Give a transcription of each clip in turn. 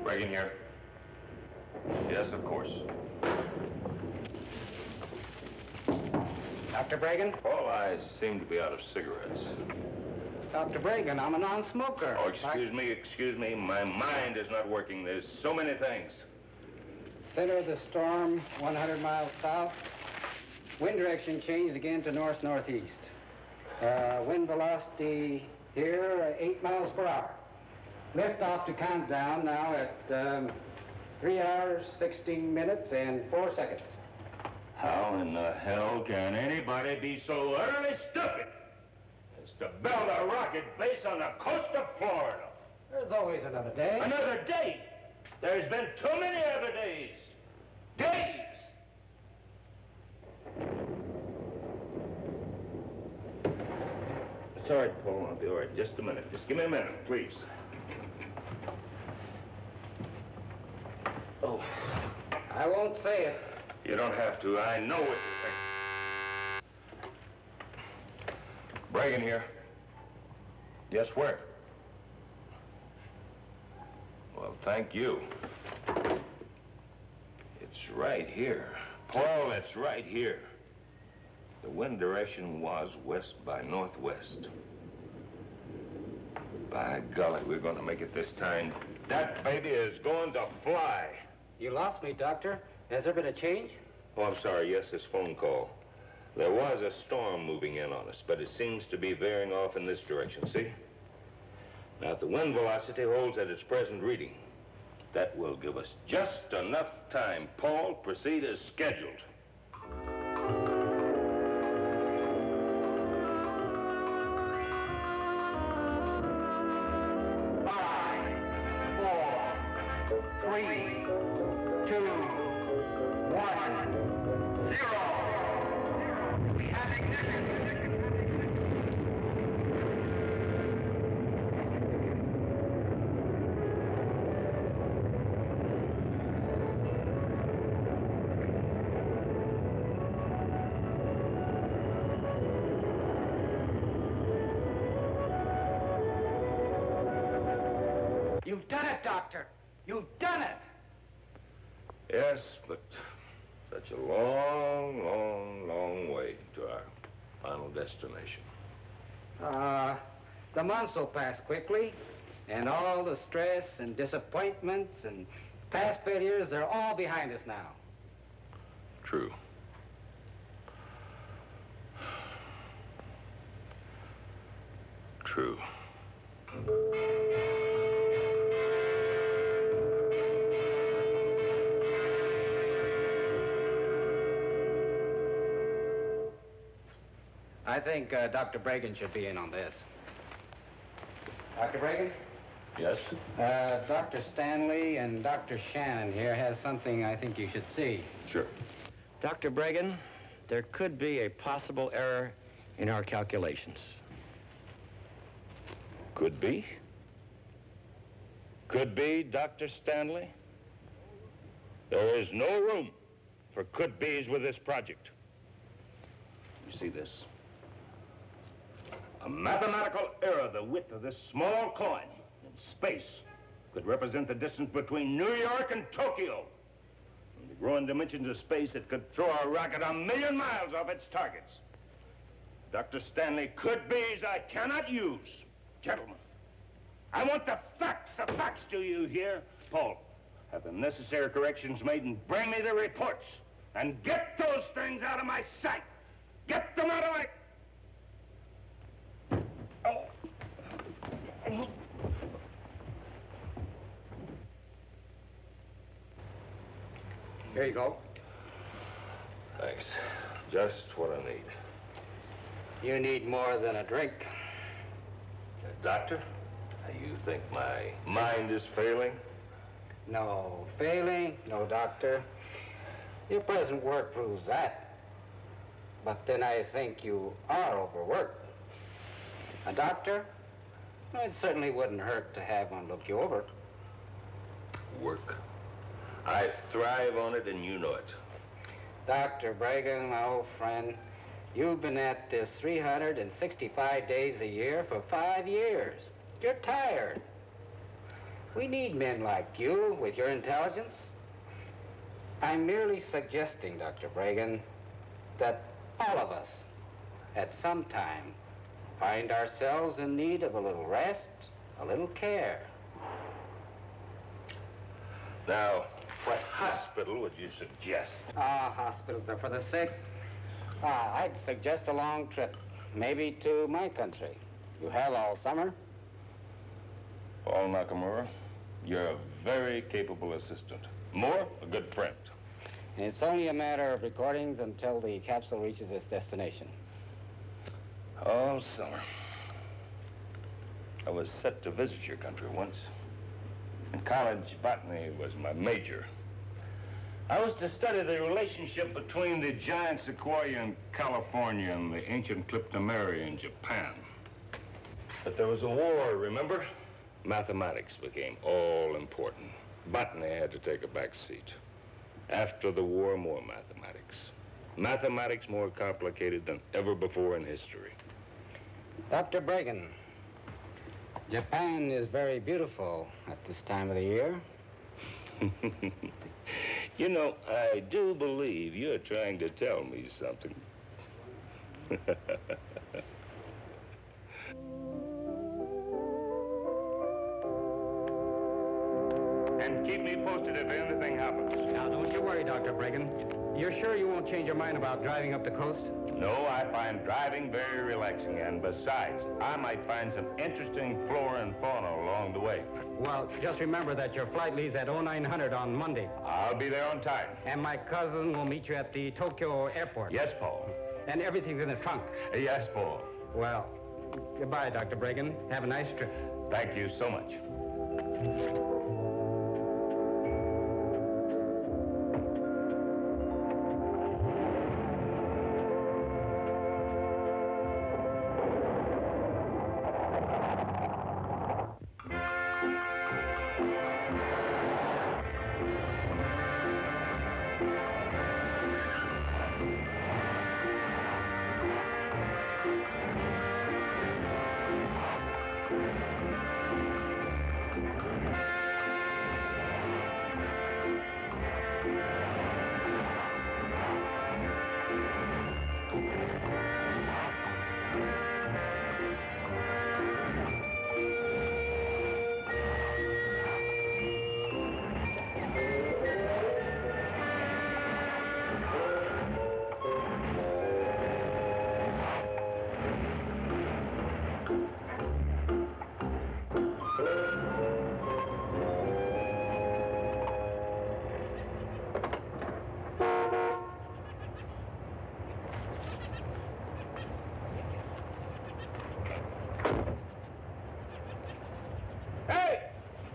Bragan here. Yes, of course. Dr. Bragan? All eyes seem to be out of cigarettes. Dr. Bragan, I'm a non-smoker. Oh, excuse me. My mind is not working. There's so many things. Center of the storm, 100 miles south. Wind direction changed again to north-northeast. Wind velocity here, 8 miles per hour. Lift off to countdown now at 3 hours, 16 minutes, and 4 seconds. How in the hell can anybody be so utterly stupid as to build a rocket base on the coast of Florida? There's always another day. Another day? There's been too many other days. Days! It's all right, Paul. I'll be all right. Just a minute. Just give me a minute, please. Oh, I won't say it. You don't have to. I know what you think. Bragan here. Yes, where? Well, thank you. It's right here. Paul, it's right here. The wind direction was west by northwest. By golly, we're going to make it this time. That baby is going to fly. You lost me, Doctor. Has there been a change? Oh, I'm sorry. Yes, this phone call. There was a storm moving in on us, but it seems to be veering off in this direction, see? Now, if the wind velocity holds at its present reading, that will give us just enough time. Paul, proceed as scheduled. 3, 2, 1, 0. We have ignition. You've done it, Doctor. You've done it! Yes, but such a long, long, long way to our final destination. The months will pass quickly, and all the stress and disappointments and past failures, they're all behind us now. True. True. I think Dr. Bragan should be in on this. Dr. Bragan? Yes? Dr. Stanley and Dr. Shannon here has something I think you should see. Sure. Dr. Bragan, there could be a possible error in our calculations. Could be. Could be, Dr. Stanley. There is no room for could-bes with this project. You see this? A mathematical error the width of this small coin in space could represent the distance between New York and Tokyo. In the growing dimensions of space, it could throw a rocket 1,000,000 miles off its targets. Dr. Stanley, could-bes I cannot use. Gentlemen, I want the facts. The facts, do you hear? Paul, have the necessary corrections made and bring me the reports. And get those things out of my sight. Get them out of my... Oh. Here you go. Thanks. Just what I need. You need more than a drink. Doctor, you think my mind is failing? No failing, no doctor. Your present work proves that. But then I think you are overworked. A doctor? Well, it certainly wouldn't hurt to have one look you over. Work. I thrive on it, and you know it. Dr. Bragan, my old friend, you've been at this 365 days a year for 5 years. You're tired. We need men like you with your intelligence. I'm merely suggesting, Dr. Bragan, that all of us, at some time, find ourselves in need of a little rest, a little care. Now, what hospital would you suggest? Hospitals are for the sick. I'd suggest a long trip, maybe to my country. You have all summer. Paul Nakamura, you're a very capable assistant. More, a good friend. And it's only a matter of recordings until the capsule reaches its destination. All summer. I was set to visit your country once. In college, botany was my major. I was to study the relationship between the giant sequoia in California and the ancient cryptomeria in Japan. But there was a war, remember? Mathematics became all important. Botany had to take a back seat. After the war, more mathematics. Mathematics more complicated than ever before in history. Dr. Bragan, Japan is very beautiful at this time of the year. You know, I do believe you're trying to tell me something. And keep me posted if anything happens. Now, don't you worry, Dr. Bragan. You're sure you won't change your mind about driving up the coast? No, I find driving very relaxing, and besides, I might find some interesting flora and fauna along the way. Well, just remember that your flight leaves at 0900 on Monday. I'll be there on time. And my cousin will meet you at the Tokyo airport. Yes, Paul. And everything's in the trunk. Yes, Paul. Well, goodbye, Dr. Bragan. Have a nice trip. Thank you so much.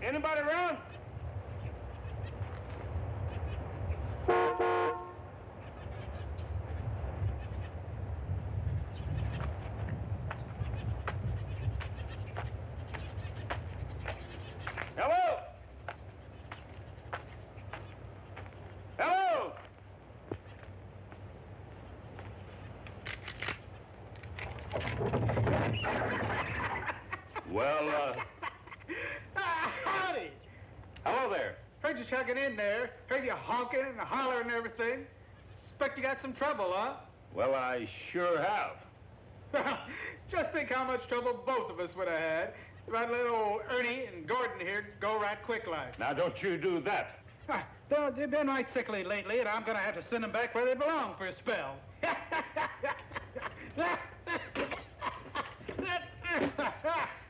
Anybody around? Hello? Hello? Well, Howdy. hello there. Heard you chugging in there. Heard you honking and hollering and everything. Suspect you got some trouble, huh? Well, I sure have. Well, just think how much trouble both of us would have had if I'd let old Ernie and Gordon here go right quick like. Now, don't you do that. They've been right sickly lately, and I'm going to have to send them back where they belong for a spell.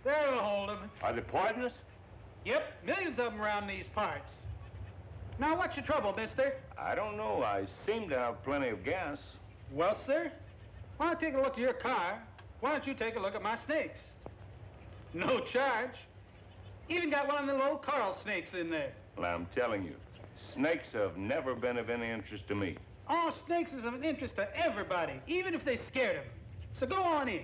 There'll hold them. Are they poisonous? Yep, millions of them around these parts. Now, what's your trouble, mister? I don't know. I seem to have plenty of gas. Well, sir, why don't I take a look at your car? Why don't you take a look at my snakes? No charge. Even got one of the little old coral snakes in there. Well, I'm telling you, snakes have never been of any interest to me. All snakes is of interest to everybody, even if they scared of them. So go on in.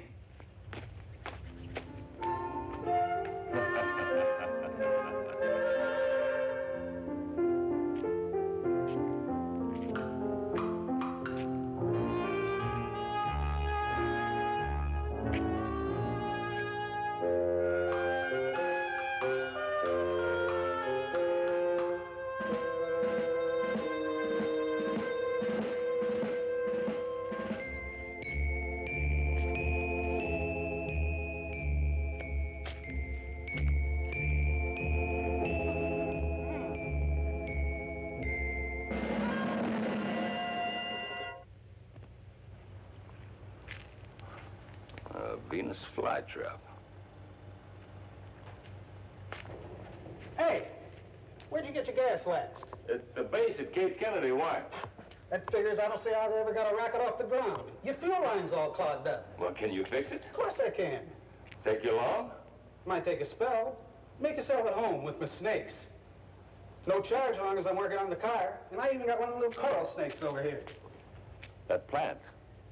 Venus Flytrap. Hey, where'd you get your gas waxed? At the base at Cape Kennedy, why? That figures I don't see how they ever got a rocket off the ground. Your fuel line's all clogged up. Well, can you fix it? Of course I can. Take you long? Might take a spell. Make yourself at home with my snakes. No charge as long as I'm working on the car. And I even got one of the little coral snakes over here. That plant,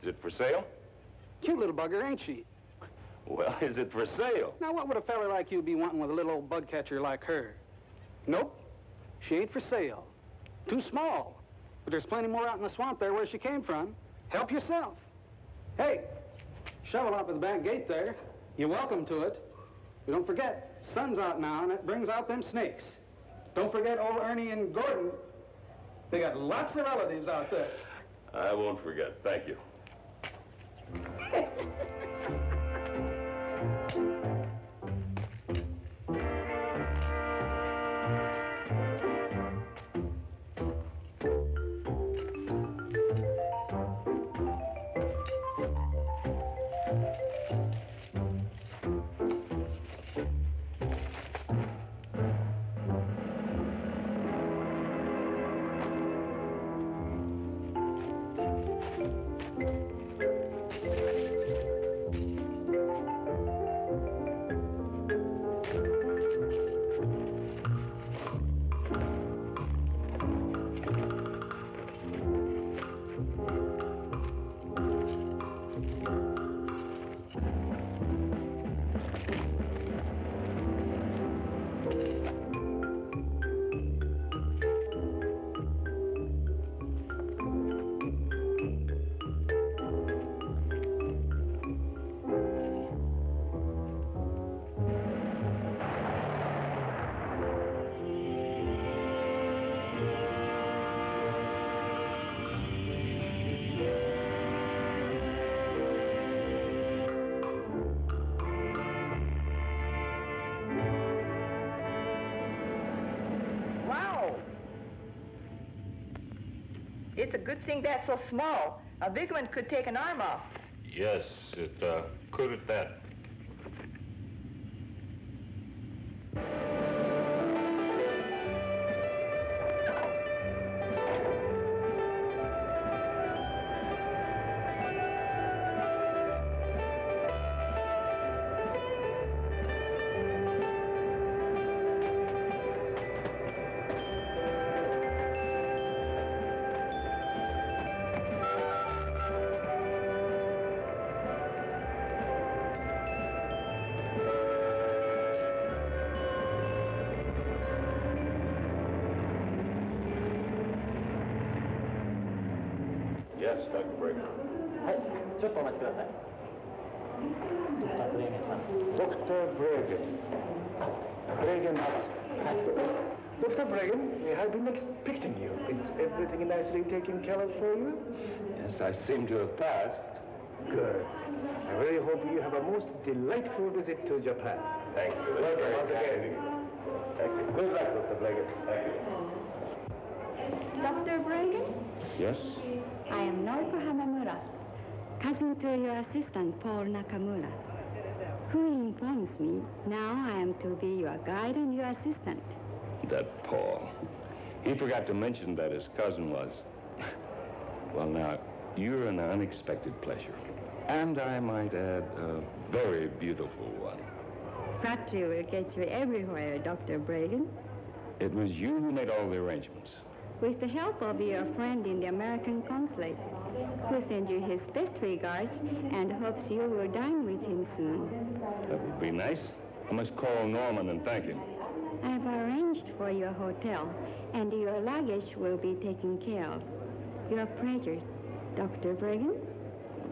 is it for sale? Cute little bugger, ain't she? Well, is it for sale? Now, what would a fella like you be wanting with a little old bug catcher like her? Nope. She ain't for sale. Too small. But there's plenty more out in the swamp there where she came from. Help yourself. Hey, shovel up at the back gate there. You're welcome to it. But don't forget, sun's out now, and it brings out them snakes. Don't forget old Ernie and Gordon. They got lots of relatives out there. I won't forget. Thank you. It's a good thing that's so small. A big one could take an arm off. Yes, it could at that. Yes, Dr. Bragan. Dr. Bragan. Bragan Atsuko. Dr. Bragan, I've been expecting you. Is everything nicely taken care of for you? Yes, I seem to have passed. Good. I really hope you have a most delightful visit to Japan. Thank you. Welcome once again. Thank you. Good luck, Dr. Bragan. Thank you. Dr. Bragan, Yes? I am Noriko Hanamura, cousin to your assistant, Paul Nakamura, who informs me now I am to be your guide and your assistant. That Paul. He forgot to mention that his cousin was. Well, now, you're an unexpected pleasure. And I might add, a very beautiful one. Flattery will get you everywhere, Dr. Bragan. It was you who made all the arrangements. With the help of your friend in the American consulate, who sends you his best regards and hopes you will dine with him soon. That would be nice. I must call Norman and thank him. I've arranged for your hotel, and your luggage will be taken care of. Your pleasure, Dr. Bragan.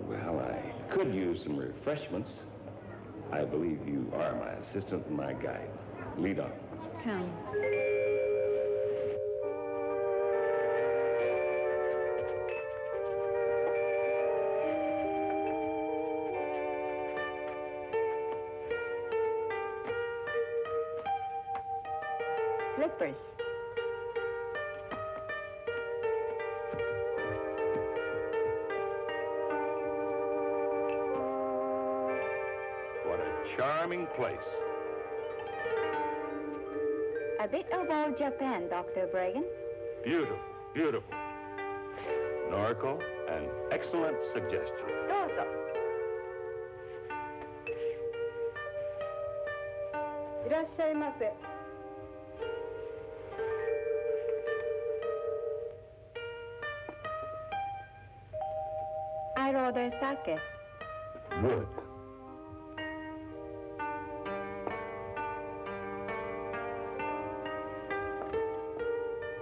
Well, I could use some refreshments. I believe you are my assistant and my guide. Lead on. Come. Slippers. What a charming place. A bit of old Japan, Dr. Bragan. Beautiful, beautiful. Noriko, an excellent suggestion. どうぞ。いらっしゃいませ。I order sake. Good.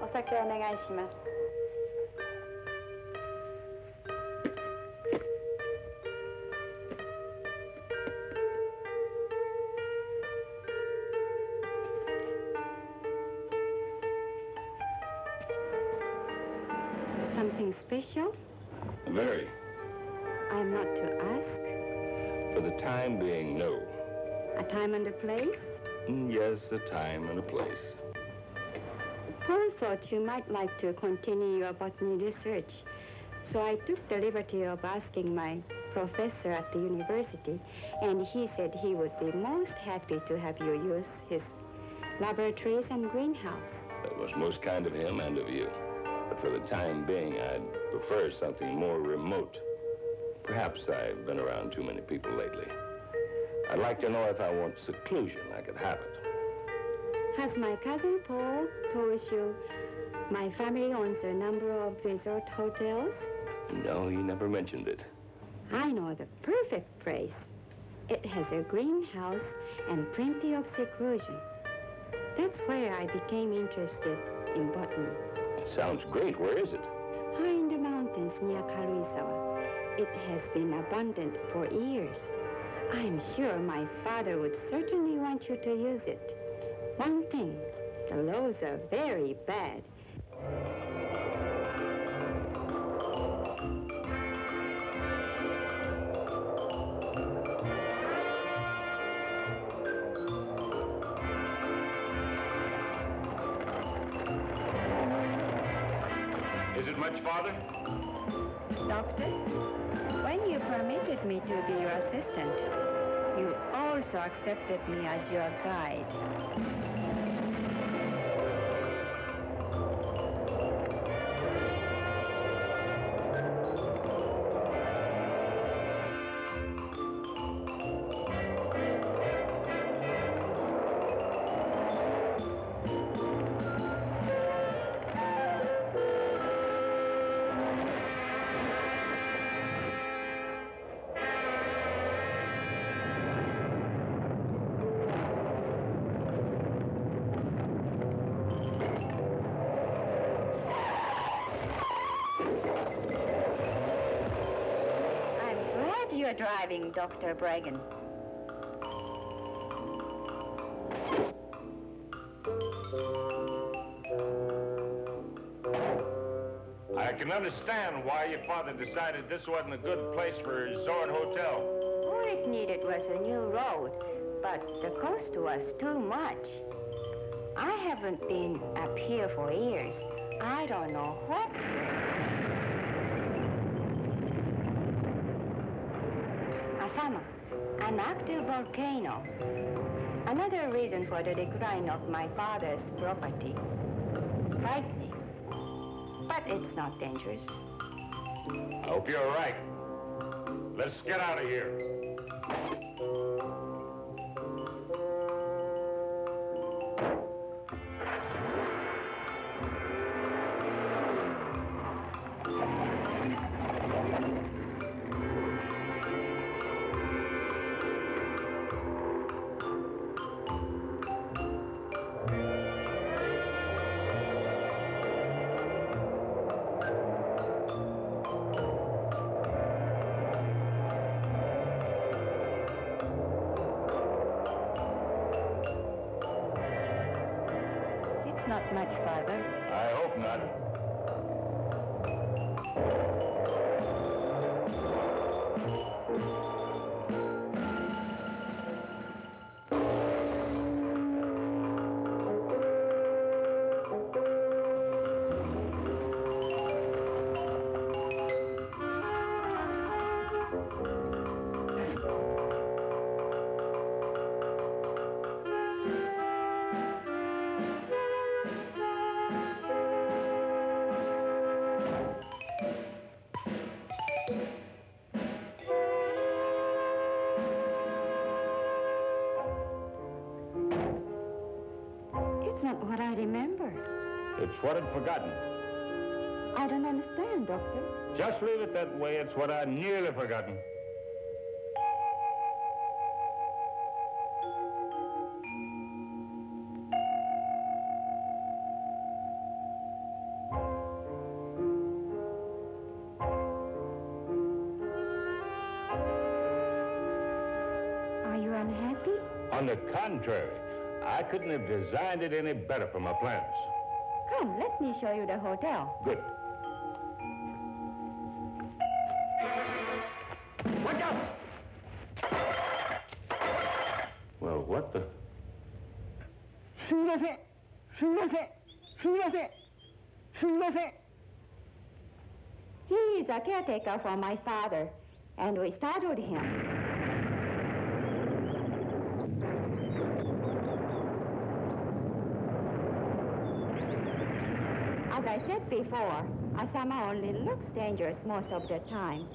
お酒お願いします。Something special? Very. I'm not to ask. For the time being, no. A time and a place? Yes, a time and a place. Paul thought you might like to continue your botany research, so I took the liberty of asking my professor at the university, and he said he would be most happy to have you use his laboratories and greenhouse. That was most kind of him and of you. But for the time being, I'd prefer something more remote. Perhaps I've been around too many people lately. I'd like to know if I want seclusion, I could have it. Has my cousin Paul told you my family owns a number of resort hotels? No, he never mentioned it. I know the perfect place. It has a greenhouse and plenty of seclusion. That's where I became interested in botany. Sounds great. Where is it? High in the mountains near Karuizawa. It has been abundant for years. I'm sure my father would certainly want you to use it. One thing, the laws are very bad. Is it much farther? Doctor, when you permitted me to be your assistant, you also accepted me as your guide. You're driving, Dr. Bragan. I can understand why your father decided this wasn't a good place for a resort hotel. All it needed was a new road, but the cost was too much. I haven't been up here for years. I don't know what to expect. An active volcano. Another reason for the decline of my father's property. Frightening. But it's not dangerous. I hope you're right. Let's get out of here. not much farther. I hope not. It's not what I remember. It's what I'd forgotten. I don't understand, Doctor. Just leave it that way. It's what I'd nearly forgotten. Are you unhappy? On the contrary, I couldn't have designed it any better for my plans. Come, let me show you the hotel. Good. Watch out! Well, what the... He is a caretaker for my father, and we startled him. As I said before, Asama only looks dangerous most of the time.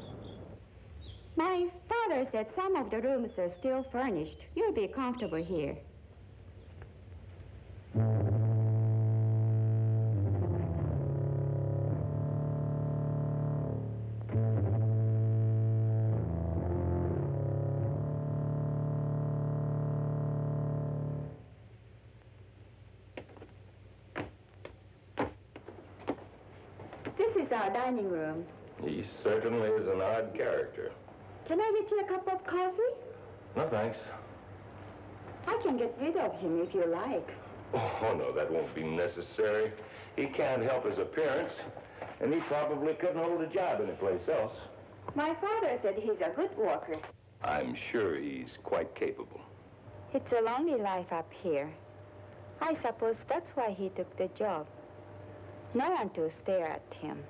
My father said some of the rooms are still furnished. You'll be comfortable here. This is our dining room. He certainly is an odd character. Can I get you a cup of coffee? No, thanks. I can get rid of him if you like. Oh, no, that won't be necessary. He can't help his appearance, and he probably couldn't hold a job anyplace else. My father said he's a good worker. I'm sure he's quite capable. It's a lonely life up here. I suppose that's why he took the job. No one to stare at him.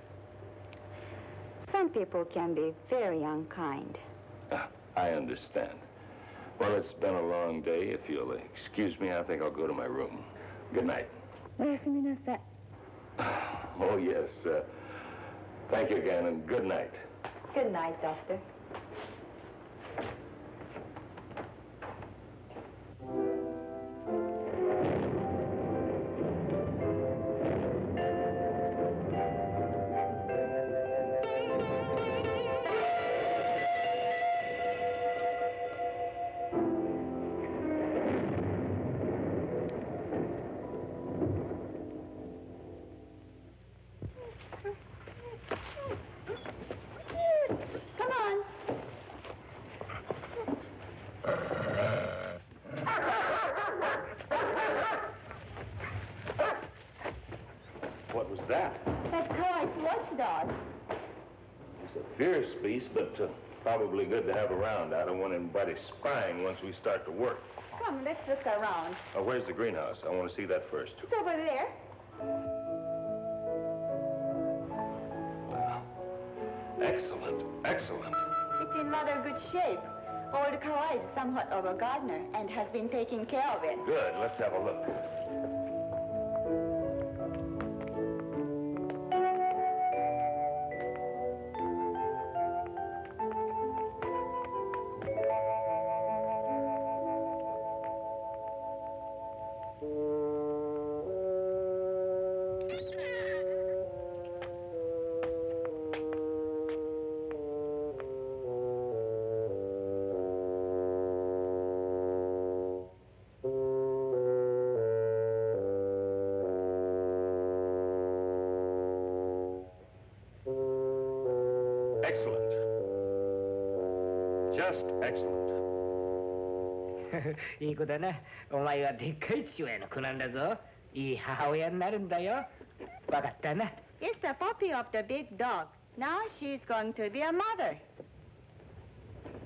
Some people can be very unkind. I understand. Well, it's been a long day. If you'll excuse me, I think I'll go to my room. Good night. Oh, yes. Thank you again, and good night. Good night, Doctor. What was that? That's Kawai's watchdog. It's a fierce beast, but probably good to have around. I don't want anybody spying once we start to work. Come, let's look around. Where's the greenhouse? I want to see that first. It's over there. Wow. Excellent, excellent. It's in rather good shape. Old Kawai is somewhat of a gardener and has been taking care of it. Good, let's have a look. Excellent. Just excellent. いい子だな。お前はでっかい父親の子なんだぞ。It's the puppy of the big dog. Now she's going to be a mother.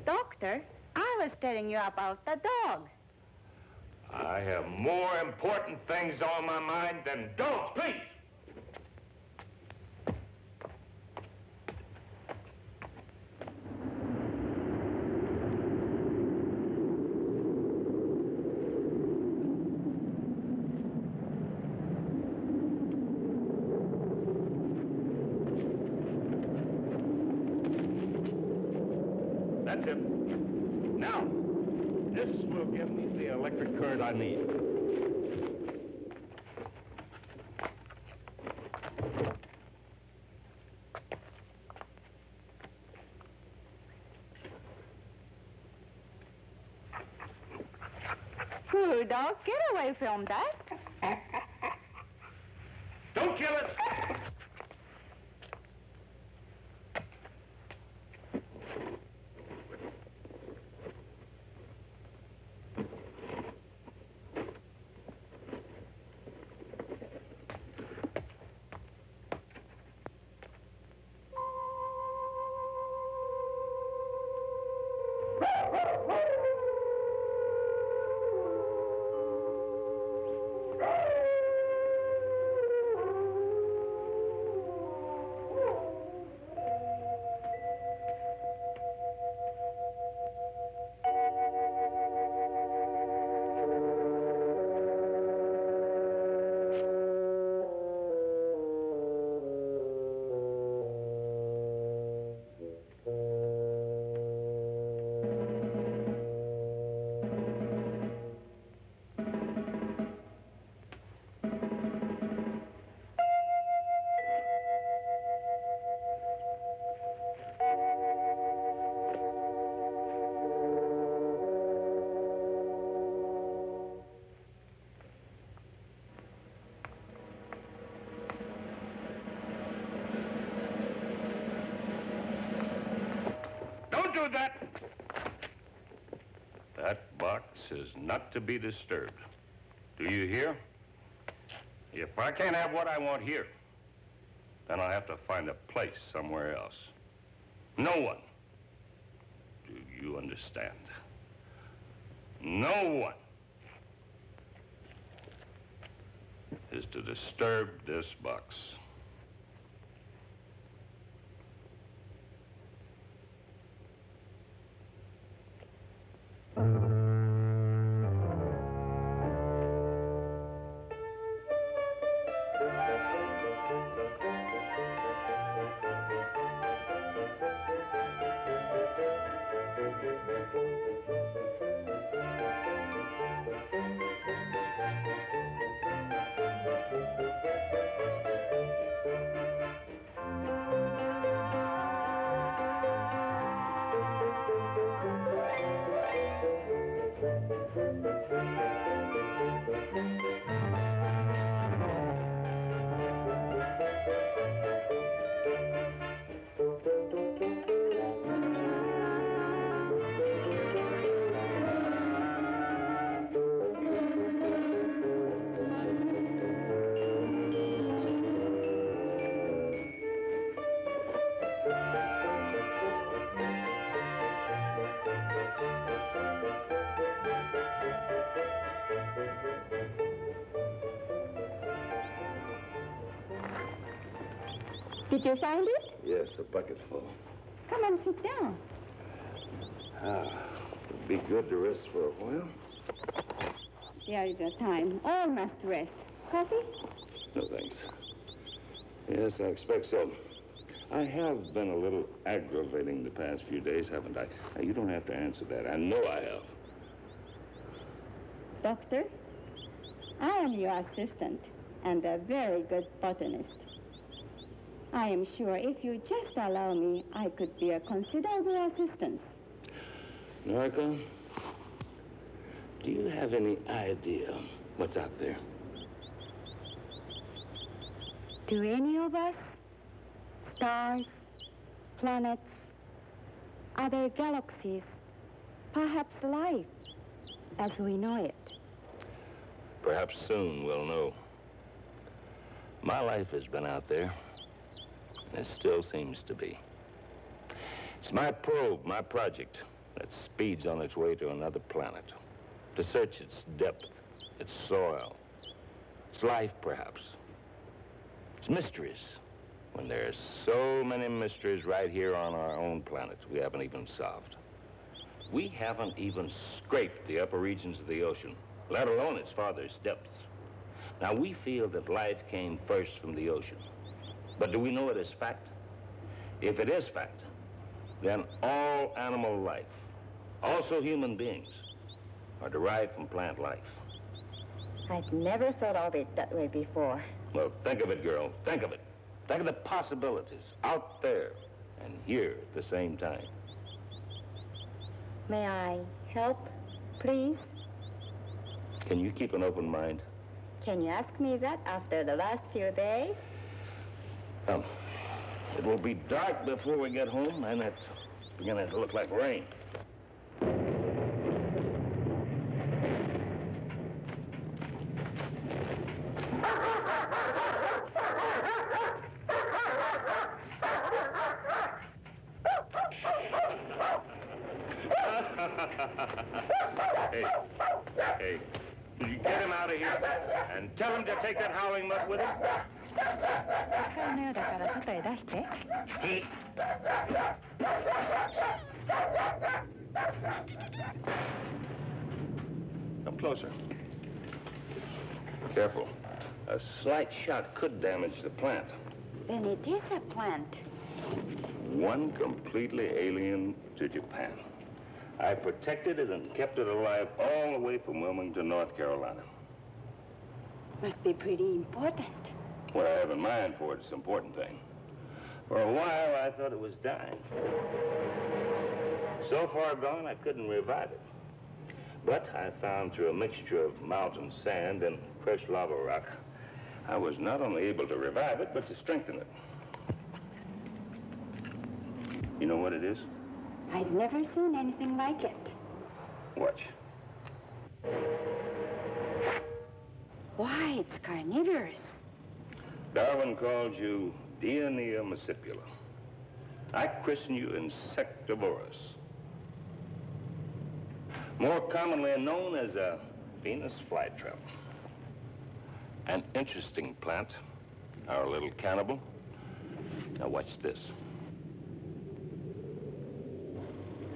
Doctor, I was telling you about the dog. I have more important things on my mind than dogs, please. That's it. Now, this will give me the electric current I need. Poor dog, get away from that. Don't kill it! Don't do that! That box is not to be disturbed. Do you hear? If I can't have what I want here, then I'll have to find a place somewhere else. No one. Do you understand? No one is to disturb this box. Did you find it? Yes, a bucket full. Come and sit down. It'd be good to rest for a while. There is a time. All must rest. Coffee? No, thanks. Yes, I expect so. I have been a little aggravating the past few days, haven't I? Now, you don't have to answer that. I know I have. Doctor, I am your assistant and a very good botanist. I am sure if you just allow me, I could be a considerable assistance. Noriko, do you have any idea what's out there? Do any of us? Stars, planets, other galaxies, perhaps life as we know it. Perhaps soon we'll know. My life has been out there, and it still seems to be. It's my probe, my project, that speeds on its way to another planet, to search its depth, its soil, its life, perhaps, its mysteries, when there's so many mysteries right here on our own planet we haven't even solved. We haven't even scraped the upper regions of the ocean, let alone its farthest depths. Now, we feel that life came first from the ocean. But do we know it as fact? If it is fact, then all animal life, also human beings, are derived from plant life. I've never thought of it that way before. Well, think of it, girl. Think of it. Think of the possibilities out there and here at the same time. May I help, please? Can you keep an open mind? Can you ask me that after the last few days? It will be dark before we get home, and it's beginning to look like rain. Hey, you get him out of here and tell him to take that howling mutt with him. 使うのよだから外へ出して。 Come closer. Careful. A slight shot could damage the plant. Then it is a plant. One completely alien to Japan. I protected it and kept it alive all the way from Wilmington, North Carolina. Must be pretty important. What I have in mind for it is an important thing. For a while, I thought it was dying. So far gone, I couldn't revive it. But I found through a mixture of mountain sand and fresh lava rock, I was not only able to revive it, but to strengthen it. You know what it is? I've never seen anything like it. Watch. Why, it's carnivorous. Darwin called you Dionea muscipula. I christen you insectivorous. More commonly known as a Venus Flytrap. An interesting plant, our little cannibal. Now watch this.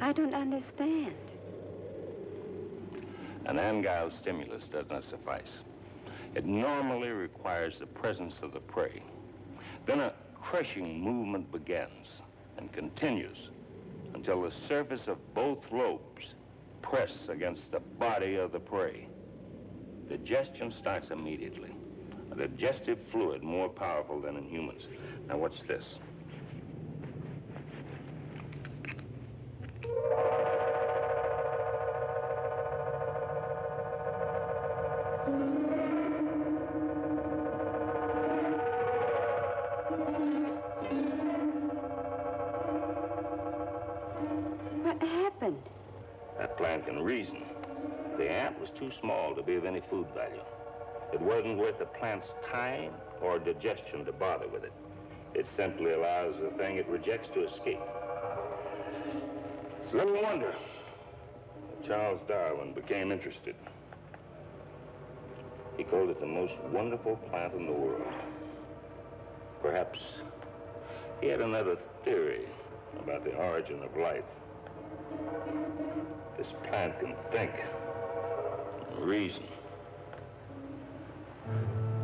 I don't understand. An angile stimulus does not suffice. It normally requires the presence of the prey. Then a crushing movement begins and continues until the surface of both lobes press against the body of the prey. Digestion starts immediately. A digestive fluid more powerful than in humans. Now watch this. What happened? That plant can reason. The ant was too small to be of any food value. It wasn't worth the plant's time or digestion to bother with it. It simply allows the thing it rejects to escape. It's little wonder that Charles Darwin became interested. He called it the most wonderful plant in the world. Perhaps he had another theory about the origin of life. This plant can think and reason.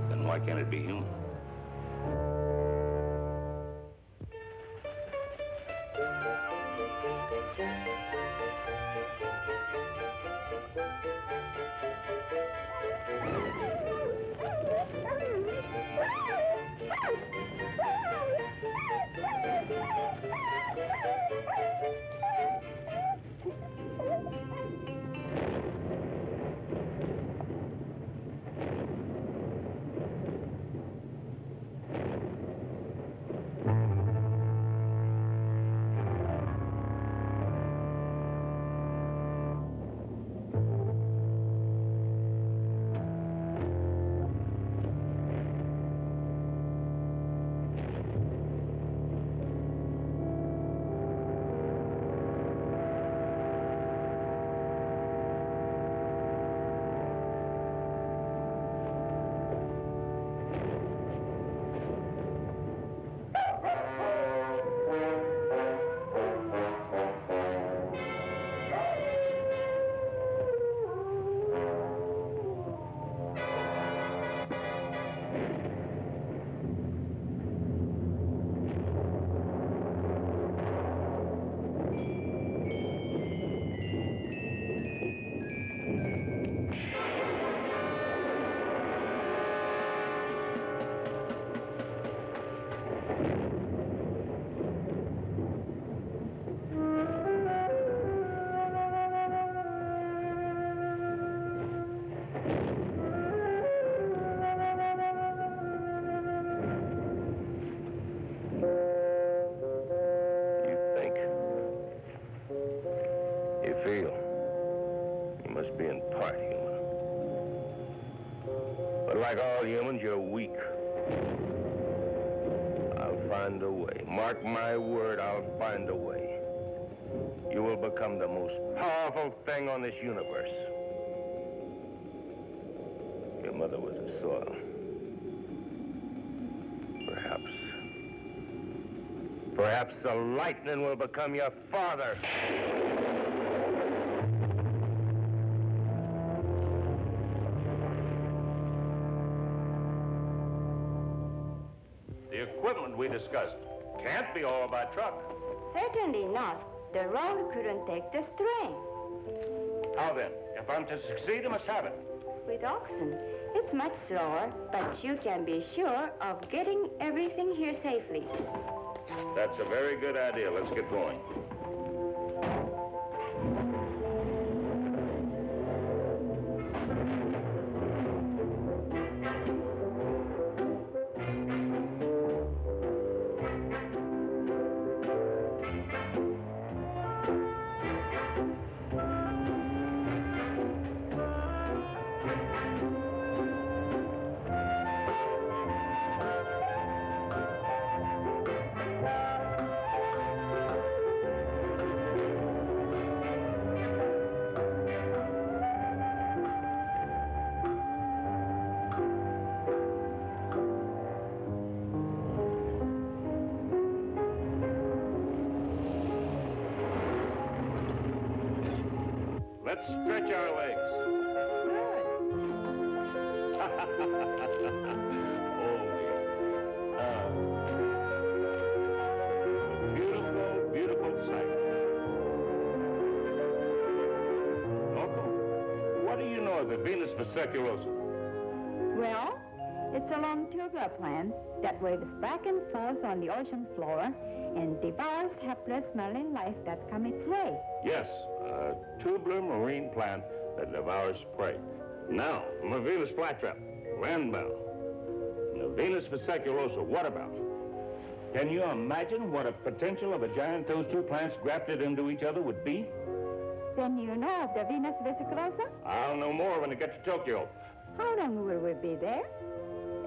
Then why can't it be human? human. But like all humans, you're weak. I'll find a way. Mark my word, I'll find a way. You will become the most powerful thing on this universe. Your mother was a soil. Perhaps the lightning will become your father. The equipment we discussed can't be all by truck. Certainly not. The road couldn't take the strain. How then? If I'm to succeed, I must have it. With oxen, it's much slower, but you can be sure of getting everything here safely. That's a very good idea. Let's get going. Let's stretch our legs. Beautiful, beautiful sight. Noriko, what do you know of the Venus Flytrap? Well, it's a long tubular plant that waves back and forth on the ocean floor and devours helpless marine life that come its way. Yes, a tubular marine plant that devours prey. Now, from a Venus Flytrap, landbound. The Venus Flytrap, what about? Can you imagine what a potential of a giant those two plants grafted into each other would be? Then you know of the Venus Flytrap? I'll know more when I get to Tokyo. How long will we be there?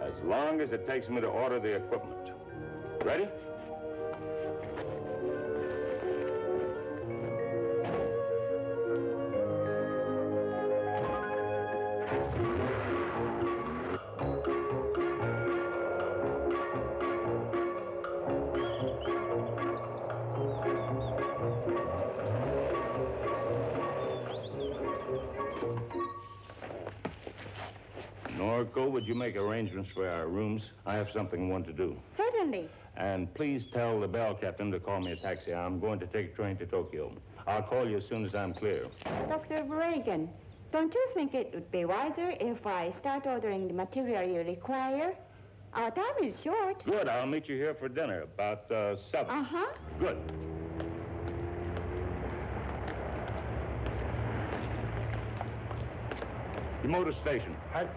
As long as it takes me to order the equipment. Ready? Noriko, would you make arrangements for our rooms? I have something I want to do. Certainly. And please tell the bell captain to call me a taxi. I'm going to take a train to Tokyo. I'll call you as soon as I'm clear. Dr. Bragan, don't you think it would be wiser if I start ordering the material you require? Our time is short. Good. I'll meet you here for dinner about 7. Uh-huh. Good. The motor station. Hi.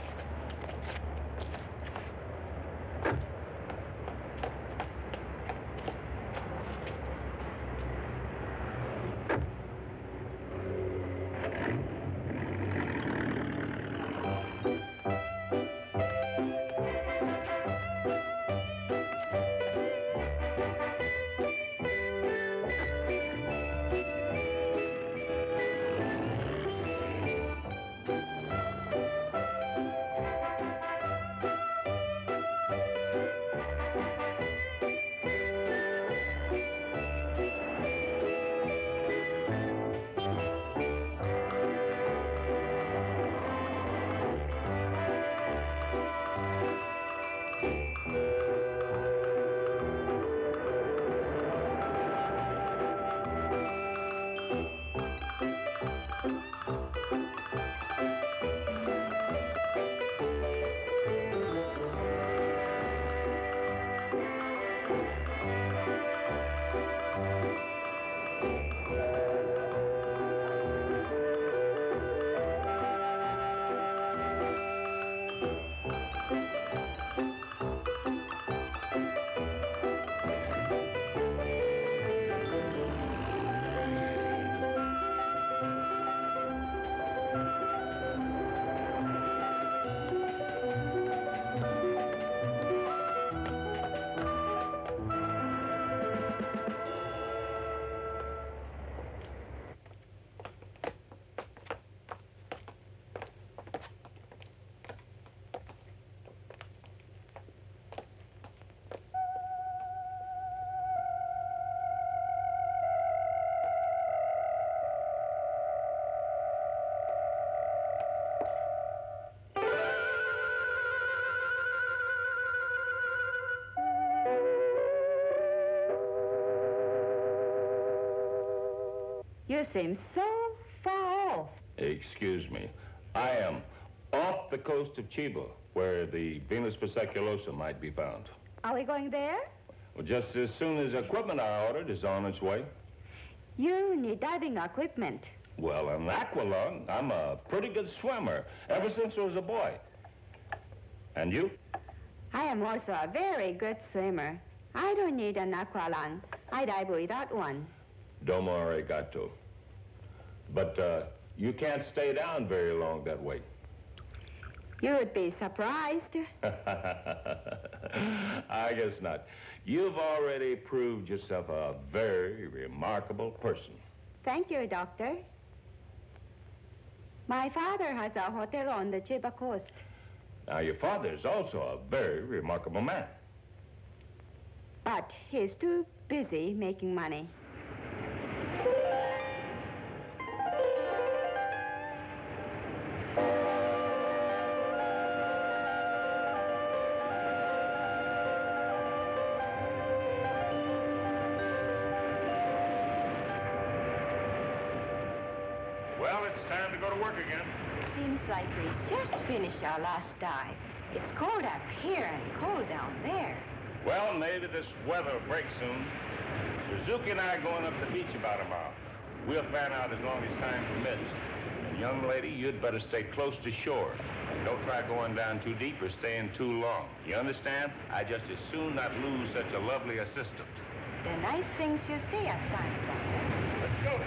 You seem so far off. Excuse me. I am off the coast of Chiba, where the Venus Flytrap might be found. Are we going there? Well, just as soon as equipment I ordered is on its way. You need diving equipment. Well, an aqualung. I'm a pretty good swimmer, ever since I was a boy. And you? I am also a very good swimmer. I don't need an aqualung. I dive without one. Domo arigato. But you can't stay down very long that way. You would be surprised. I guess not. You've already proved yourself a very remarkable person. Thank you, Doctor. My father has a hotel on the Chiba coast. Now, your father's also a very remarkable man. But he's too busy making money. Well, it's time to go to work again. Seems like we just finished our last dive. It's cold up here and cold down there. Well, maybe this weather will break soon. Suzuki and I are going up the beach about a mile. We'll fan out as long as time permits. And young lady, you'd better stay close to shore. Don't try going down too deep or staying too long. You understand? I just as soon not lose such a lovely assistant. The nice things you say at times, Doctor. Let's go.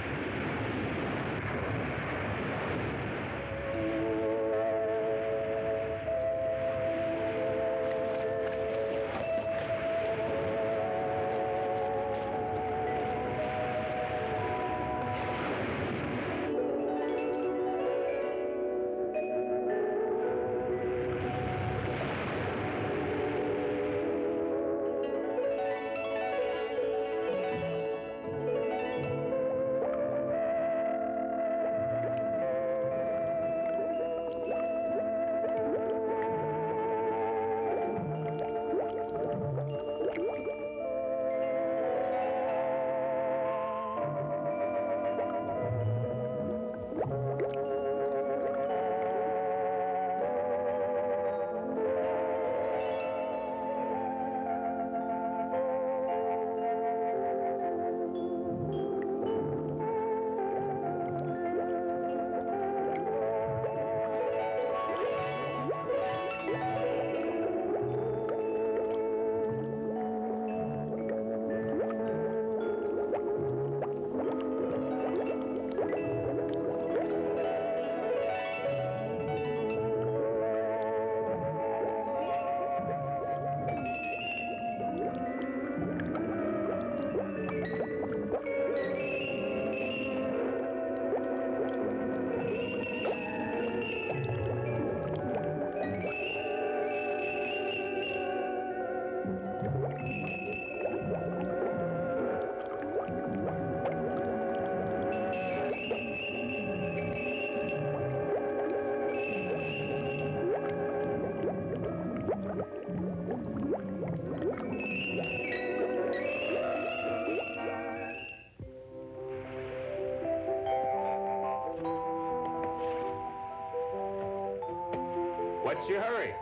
What's your hurry?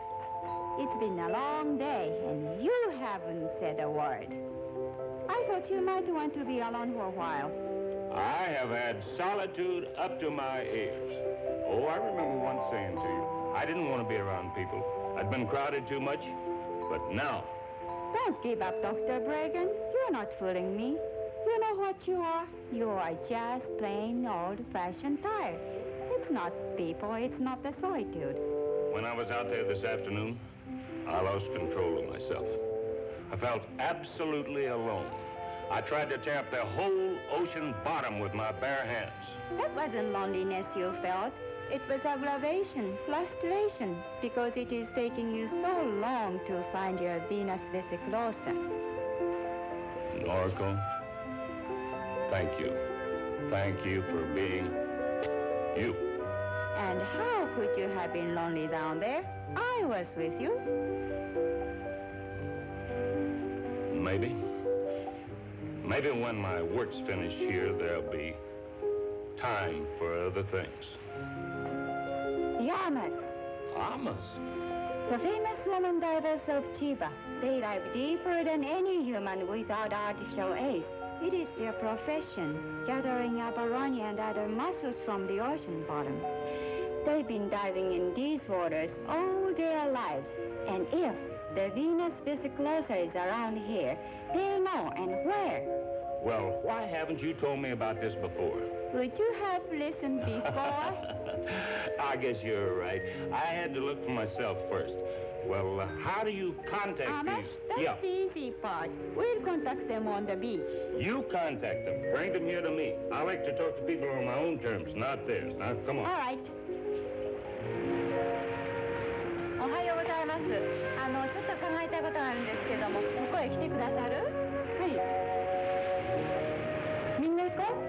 It's been a long day, and you haven't said a word. I thought you might want to be alone for a while. I have had solitude up to my ears. Oh, I remember once saying to you, I didn't want to be around people. I'd been crowded too much. But now... Don't give up, Dr. Bragan. You're not fooling me. You know what you are? You are just plain old-fashioned tired. It's not people, it's not the solitude. When I was out there this afternoon, I lost control of myself. I felt absolutely alone. I tried to tear up the whole ocean bottom with my bare hands. That wasn't loneliness you felt. It was aggravation, frustration, because it is taking you so long to find your Venus Flytrap. Noriko, thank you. Thank you for being you. And how could you have been lonely down there? I was with you. Maybe when my work's finished here, there'll be time for other things. Llamas. Llamas? The famous woman divers of Chiba. They dive deeper than any human without artificial aids. It is their profession, gathering abalone and other mussels from the ocean bottom. They've been diving in these waters all their lives. And if the Venus Flytrap is around here, they'll know and where. Well, why haven't you told me about this before? Would you have listened before? I guess you're right. I had to look for myself first. Well, how do you contact Thomas, these? that's the easy part. We'll contact them on the beach. You contact them. Bring them here to me. I like to talk to people on my own terms, not theirs. Now, come on. All right. おはようございます。ちょっと考えたことがあるんですけども、ここへ来てくださる？はい。みんな行こう。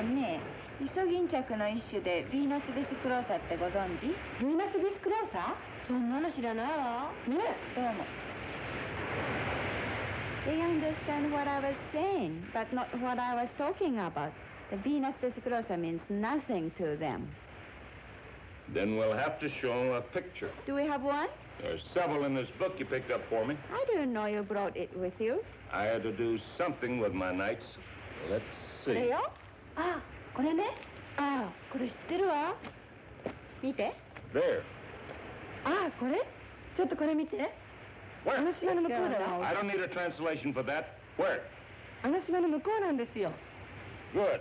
ね、イソギンチャクの一種でヴィーナスビスクローサってご存知？ヴィーナスビスクローサ？そんなの知らないわ。ね、どうも。They understand what I was saying, but not what I was talking about. The Venus Flytrap means nothing to them. Then we'll have to show them a picture. Do we have one? There's several in this book you picked up for me. I didn't know you brought it with you. I had to do something with my nights. Let's see. これよ。あ、これね。あ、これ知ってるわ。見て。There. あ、これ？ちょっとこれ見て。 Where? あの島の向こうだよ。 I don't need a translation for that. Where? あの島の向こうなんですよ。 Good.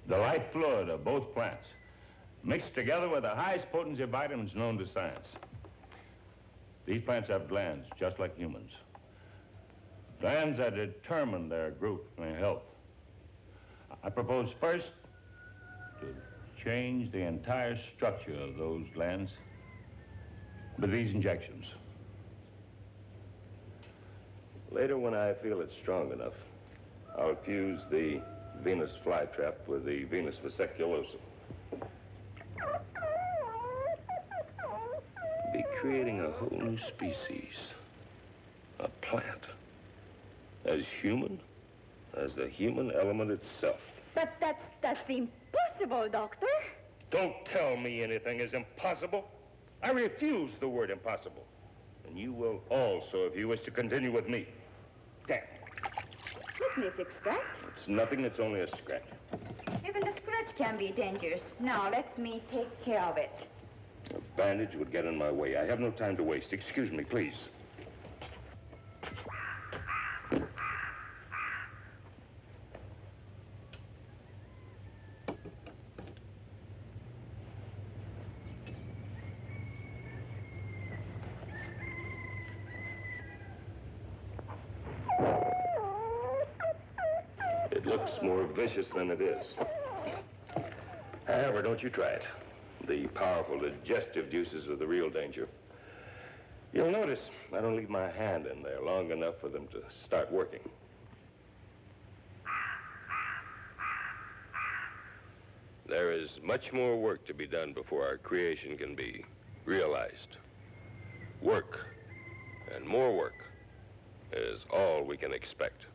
The life fluid of both plants, mixed together with the highest potency vitamins known to science. These plants have glands, just like humans. Glands that determine their growth and health. I propose first to change the entire structure of those glands with these injections. Later, when I feel it's strong enough, I'll fuse the Venus Flytrap with the Venus vesiculosum. Be creating a whole new species. A plant. As human as the human element itself. But that's impossible, Doctor. Don't tell me anything is impossible. I refuse the word impossible. And you will also if you wish to continue with me. There. Let me fix that. It's nothing, it's only a scratch. Even the scratch can be dangerous. Now, let me take care of it. A bandage would get in my way. I have no time to waste. Excuse me, please. It looks more vicious than it is. However, don't you try it. The powerful digestive juices are the real danger. You'll notice I don't leave my hand in there long enough for them to start working. There is much more work to be done before our creation can be realized. Work, and more work, is all we can expect.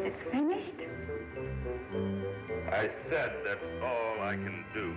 It's finished? I said that's all I can do.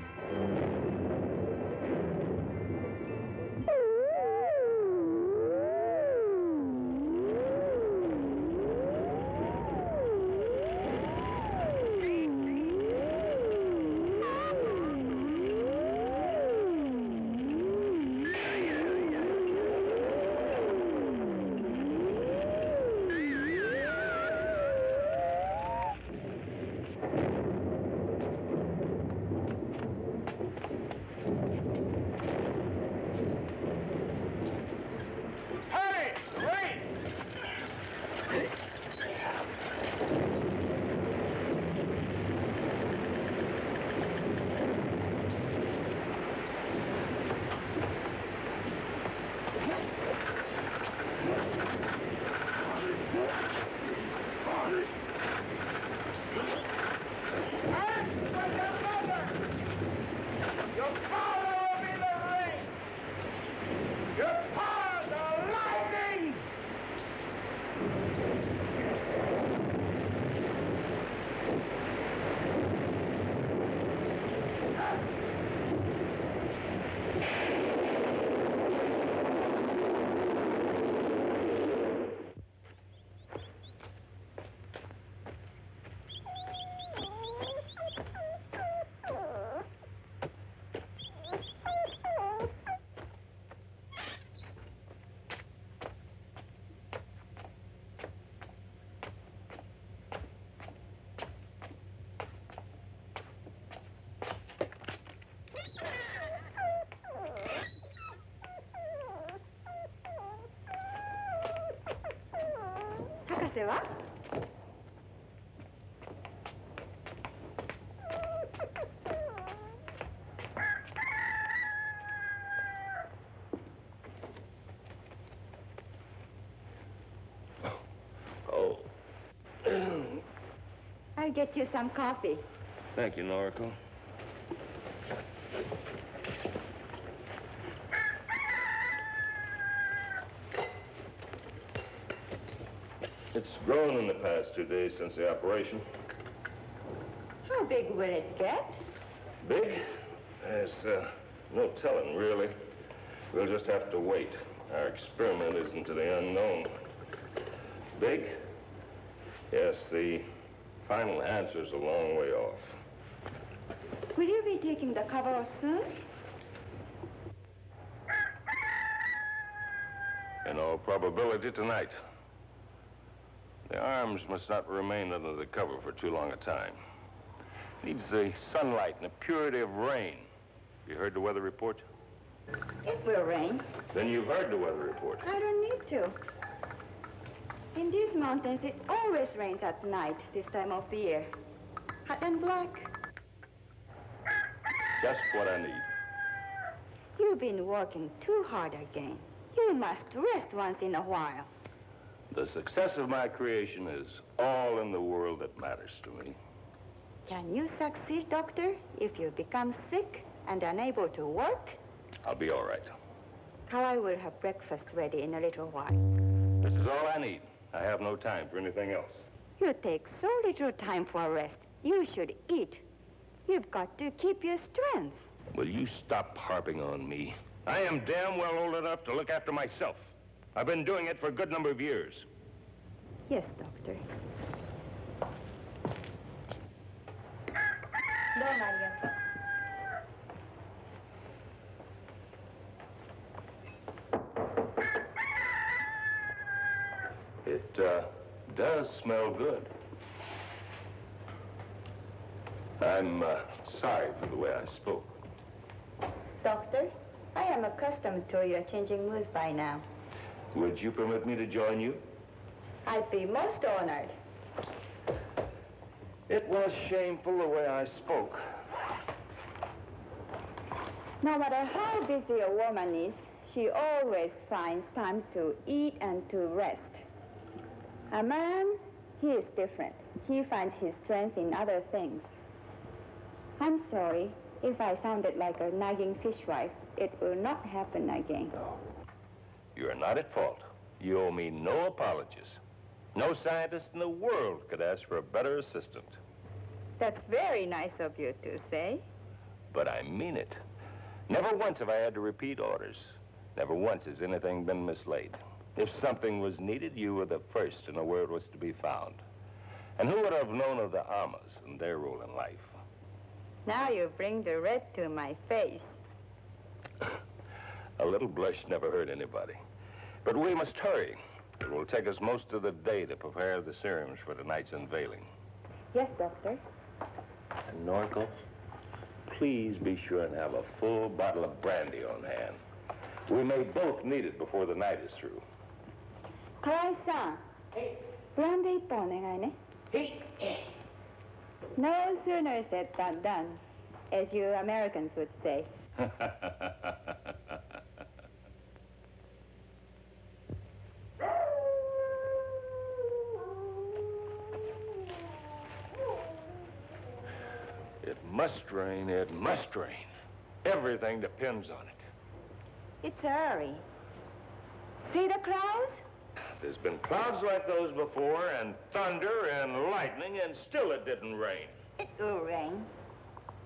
Konnichiwa. Oh. I'll get you some coffee. Thank you, Noriko. It's grown in the past 2 days since the operation. How big will it get? Big? There's no telling, really. We'll just have to wait. Our experiment is into the unknown. Big? Yes, the final answer's a long way off. Will you be taking the cover off soon? In all probability, tonight. The arms must not remain under the cover for too long a time. Needs the sunlight and the purity of rain. You heard the weather report? It will rain. Then you've heard the weather report. I don't need to. In these mountains, it always rains at night this time of the year. Hot and black. Just what I need. You've been working too hard again. You must rest once in a while. The success of my creation is all in the world that matters to me. Can you succeed, Doctor, if you become sick and unable to work? I'll be all right. How I will have breakfast ready in a little while. This is all I need. I have no time for anything else. You take so little time for rest. You should eat. You've got to keep your strength. Will you stop harping on me? I am damn well old enough to look after myself. I've been doing it for a good number of years. Yes, Doctor. It does smell good. I'm sorry for the way I spoke. Doctor, I am accustomed to your changing moods by now. Would you permit me to join you? I'd be most honored. It was shameful the way I spoke. No matter how busy a woman is, she always finds time to eat and to rest. A man, he is different. He finds his strength in other things. I'm sorry if I sounded like a nagging fishwife. It will not happen again. No. You're not at fault. You owe me no apologies. No scientist in the world could ask for a better assistant. That's very nice of you to say. But I mean it. Never once have I had to repeat orders. Never once has anything been mislaid. If something was needed, you were the first to know where it was to be found. And who would have known of the Amas and their role in life? Now you bring the red to my face. A little blush never hurt anybody. But we must hurry. It will take us most of the day to prepare the serums for tonight's unveiling. Yes, Doctor. And Noriko, please be sure and have a full bottle of brandy on hand. We may both need it before the night is through. Kawai-san. Hey. Brandy po onegai ne. Hey. No sooner said than done, as you Americans would say. It must rain, it must rain. Everything depends on it. It's early. See the clouds? There's been clouds like those before, and thunder and lightning, and still it didn't rain. It will rain.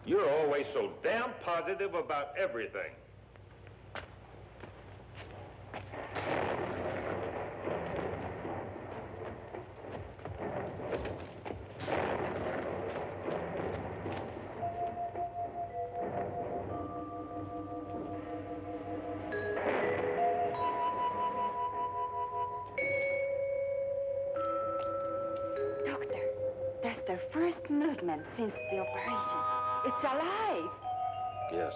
You're always so damn positive about everything. The first movement since the operation. It's alive. Yes,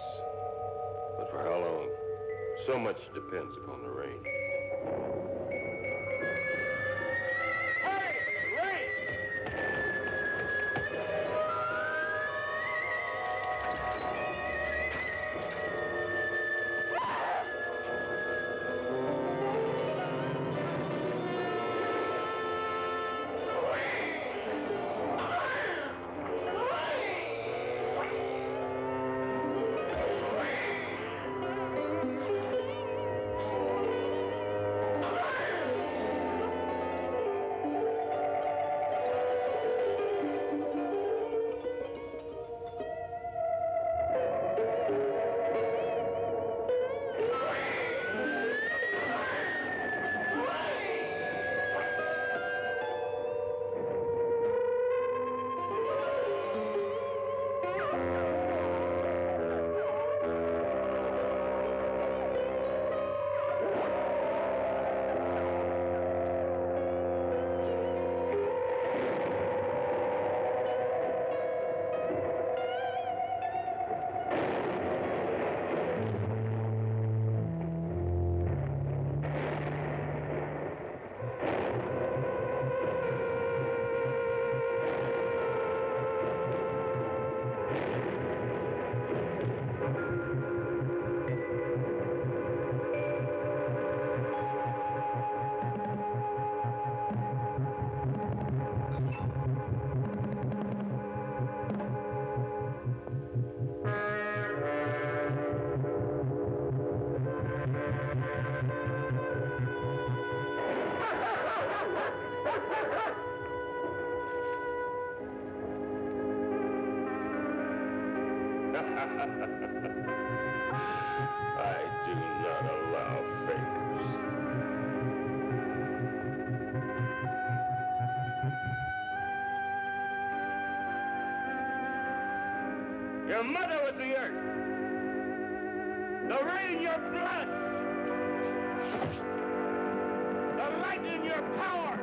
but for how long? So much depends upon the rain. Hurry! I do not allow favors. Your mother was the earth. The rain, your blood. The light in your power.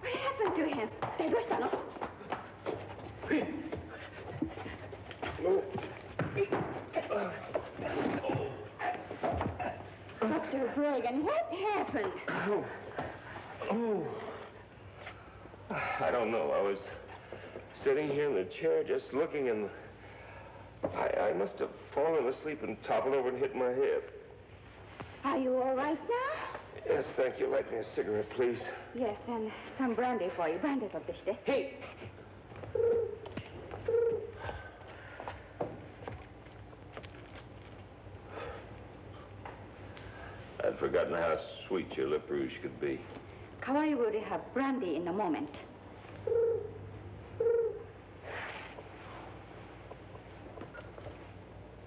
What happened to him? Dr. Bragan, what happened? I don't know. I was sitting here in the chair just looking, and I must have fallen asleep and toppled over and hit my head. Are you all right now? Yes, thank you. Light me a cigarette, please. Yes, and some brandy for you. Brandy for this. Hey! I'd forgotten how sweet your lip rouge could be. Kawai will have brandy in a moment.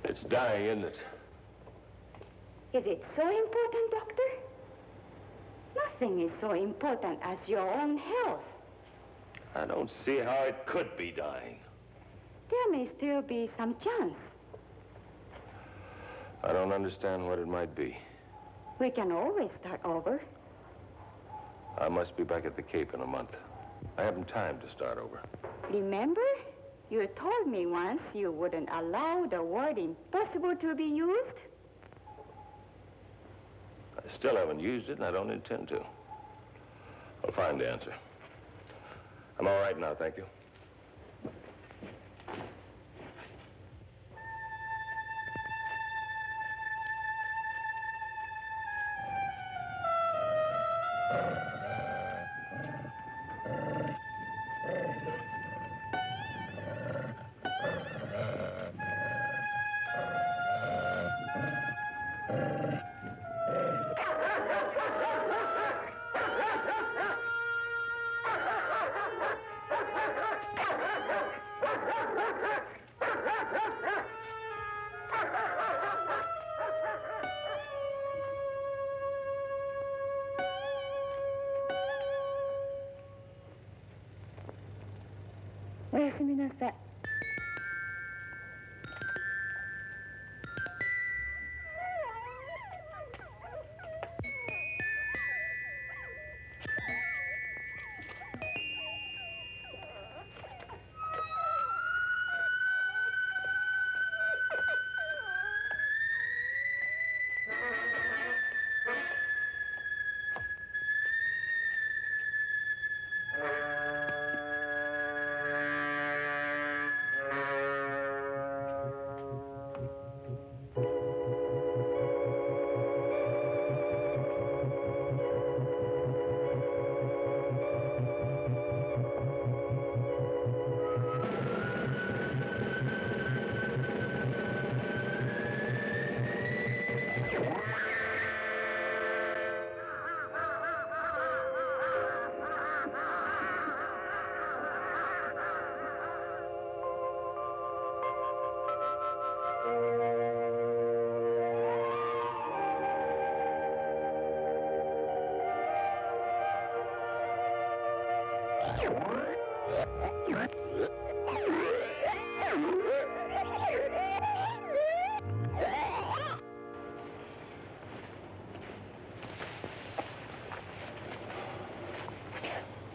It's dying, isn't it? Is it so important, Doctor? Nothing is so important as your own health. I don't see how it could be dying. There may still be some chance. I don't understand what it might be. We can always start over. I must be back at the Cape in a month. I haven't time to start over. Remember? You told me once you wouldn't allow the word impossible to be used. I still haven't used it, and I don't intend to. I'll find the answer. I'm all right now, thank you.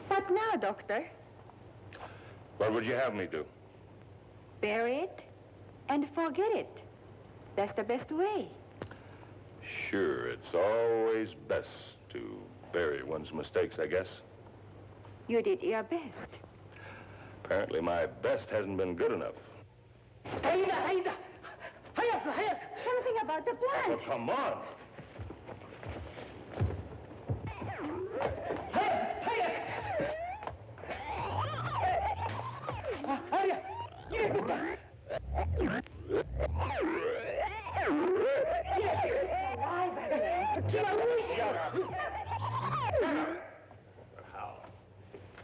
What now, Doctor? What would you have me do? Bury it and forget it. That's the best way. Sure, it's always best to bury one's mistakes, I guess. You did your best. Apparently my best hasn't been good enough. Something about the plant. Well, come on.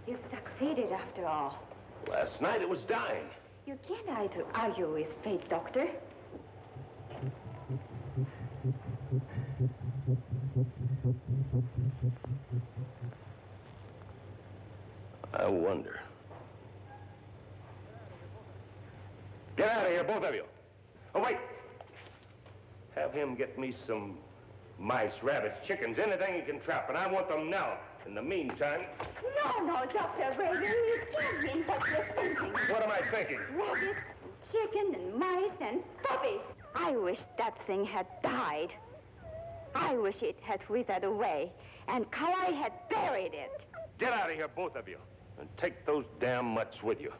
You've succeeded after all. Last night it was dying. You can't argue with fate, Doctor. I wonder. Get out of here, both of you. Oh, wait. Have him get me some mice, rabbits, chickens, anything he can trap, and I want them now. In the meantime... No, Dr. Bragan, you can't mean what you're thinking. What am I thinking? Rabbits, chicken, and mice, and puppies. I wish that thing had died. I wish it had withered away, and Kalai had buried it. Get out of here, both of you, and take those damn mutts with you.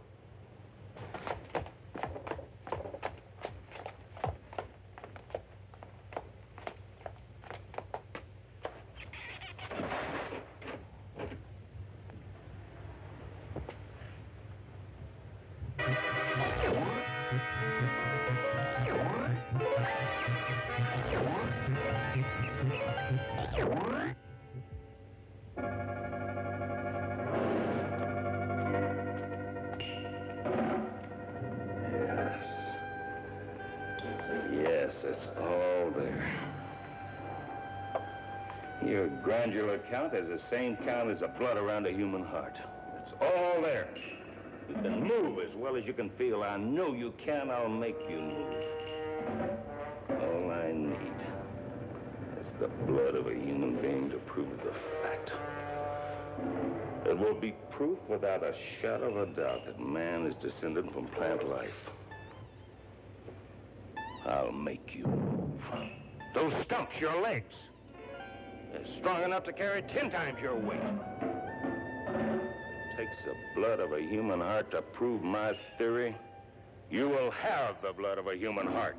It's all there. Your glandular count has the same count as the blood around a human heart. It's all there. You can move as well as you can feel. I know you can. I'll make you move. All I need is the blood of a human being to prove the fact. It will be proof without a shadow of a doubt that man is descended from plant life. I'll make you move. Those stumps, your legs, they're strong enough to carry 10 times your weight. It takes the blood of a human heart to prove my theory. You will have the blood of a human heart.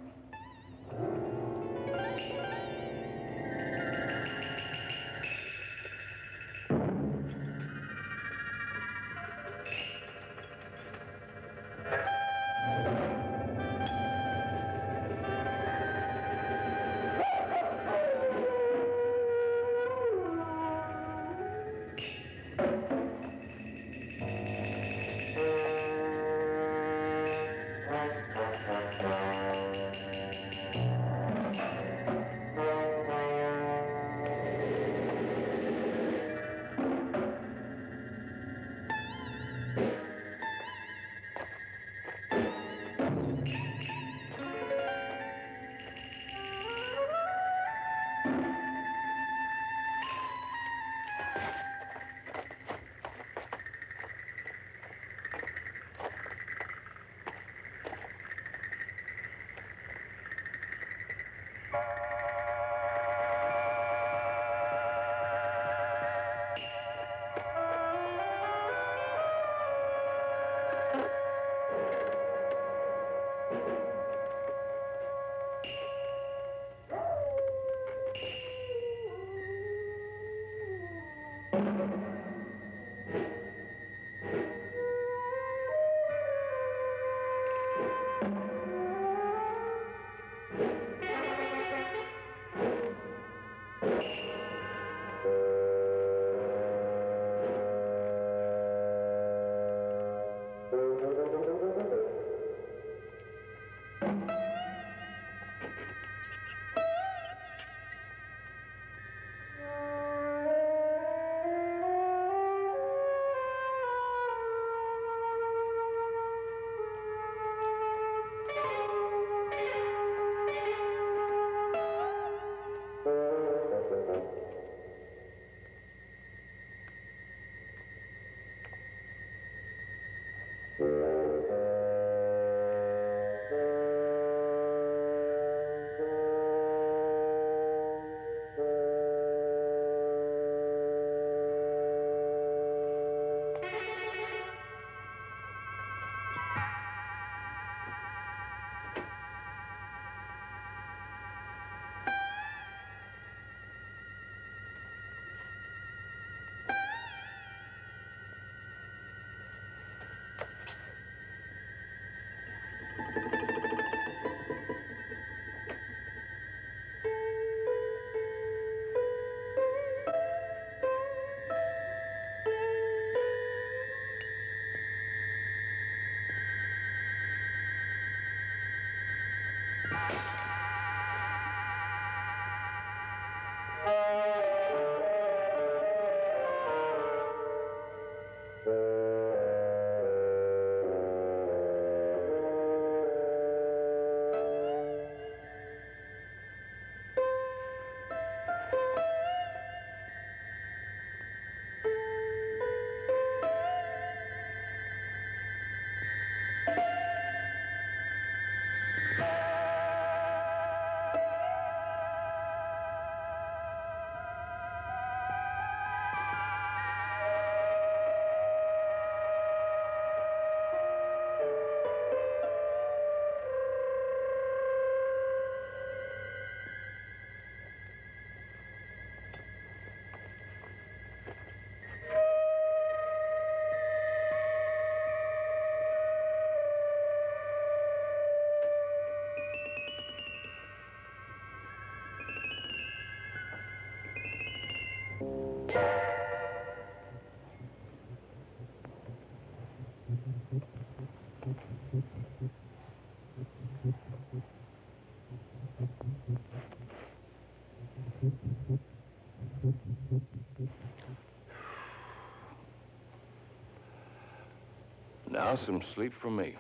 Now some sleep for me.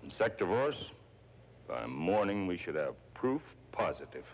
Insectivorous, by morning we should have proof positive.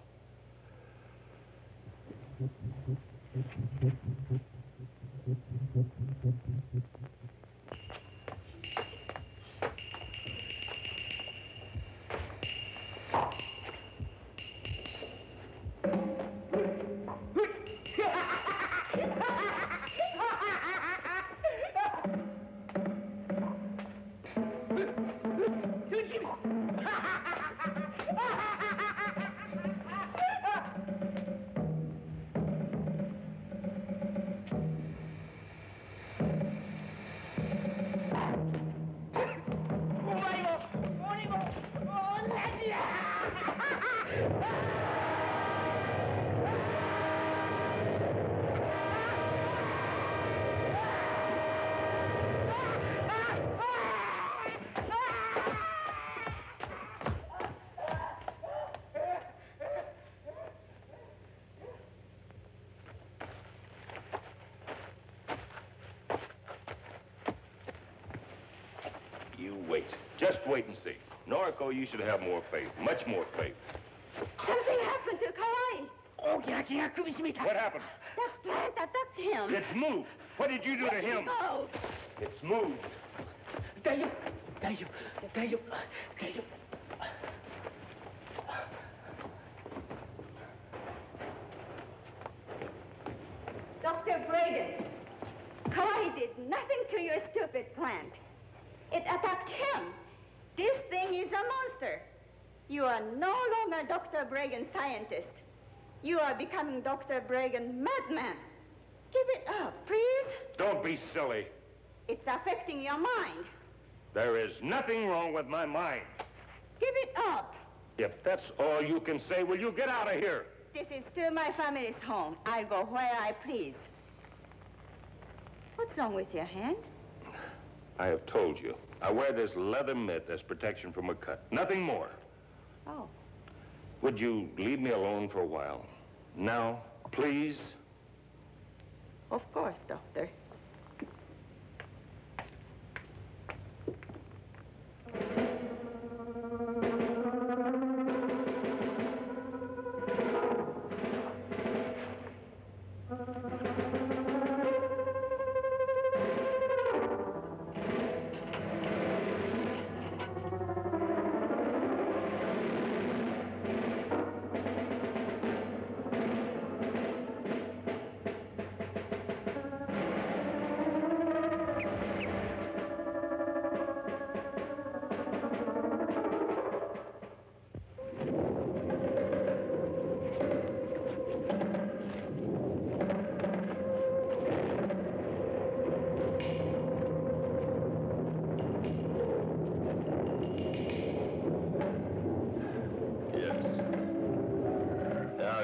You wait. Just wait and see. Noriko, you should have more faith. Much more faith. Something happened to Kawai. What happened? That plant attacked him. It's moved. What did you do to him? No. It's moved. Dr. Bragan, Kawai did nothing to your stupid plant. It attacked him. This thing is a monster. You are no longer Dr. Bragan scientist. You are becoming Dr. Bragan madman. Give it up, please. Don't be silly. It's affecting your mind. There is nothing wrong with my mind. Give it up. If that's all you can say, will you get out of here? This is still my family's home. I'll go where I please. What's wrong with your hand? I have told you. I wear this leather mitt as protection from a cut. Nothing more. Oh. Would you leave me alone for a while? Now, please? Of course, Doctor.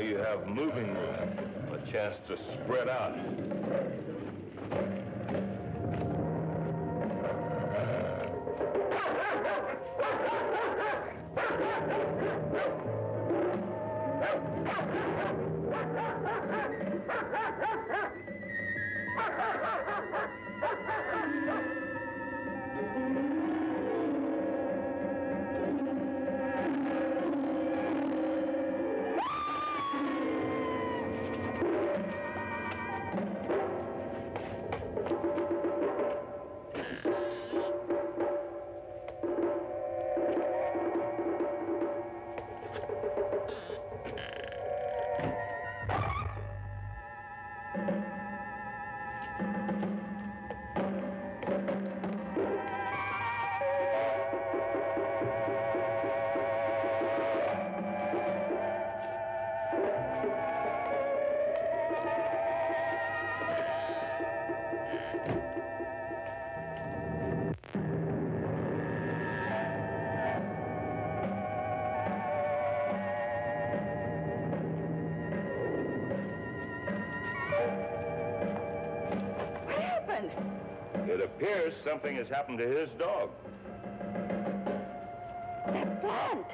You have moving room, a chance to spread out. It appears something has happened to his dog. That plant!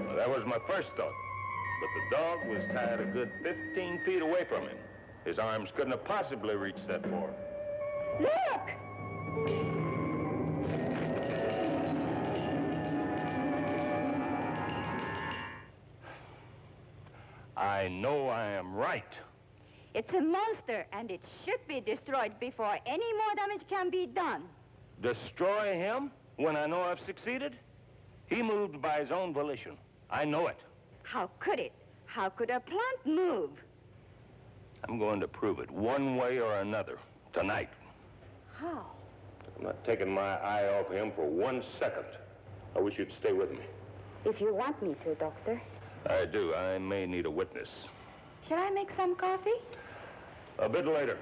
Well, that was my first thought. But the dog was tied a good 15 feet away from him. His arms couldn't have possibly reached that far. Look! I know I am right. It's a monster, and it should be destroyed before any more damage can be done. Destroy him when I know I've succeeded? He moved by his own volition. I know it. How could it? How could a plant move? I'm going to prove it one way or another tonight. How? I'm not taking my eye off him for 1 second. I wish you'd stay with me. If you want me to, Doctor. I do. I may need a witness. Shall I make some coffee? A bit later.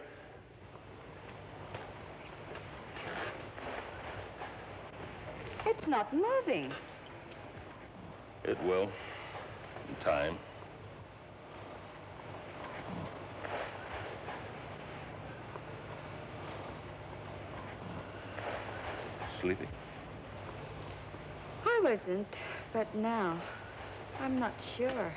It's not moving. It will. In time. Sleepy? I wasn't, but now, I'm not sure.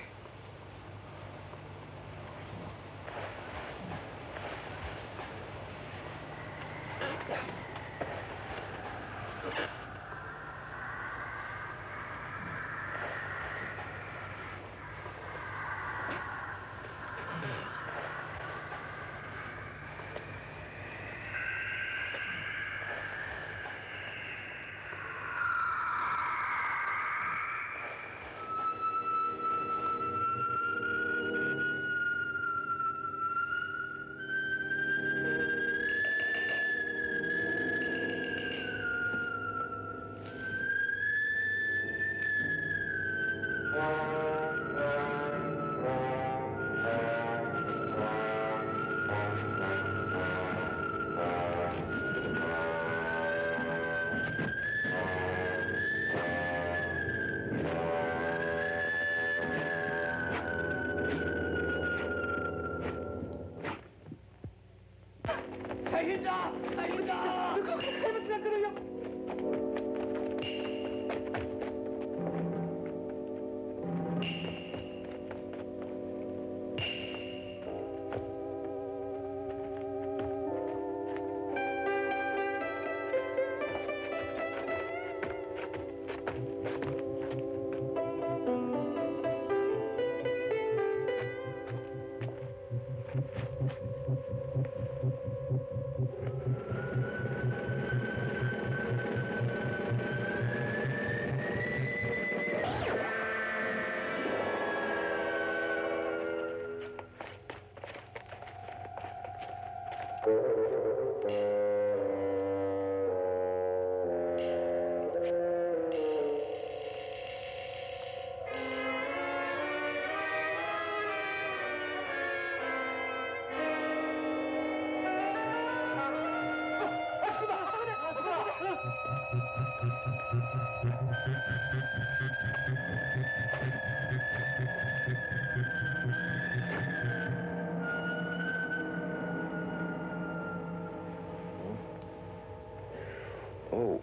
Oh.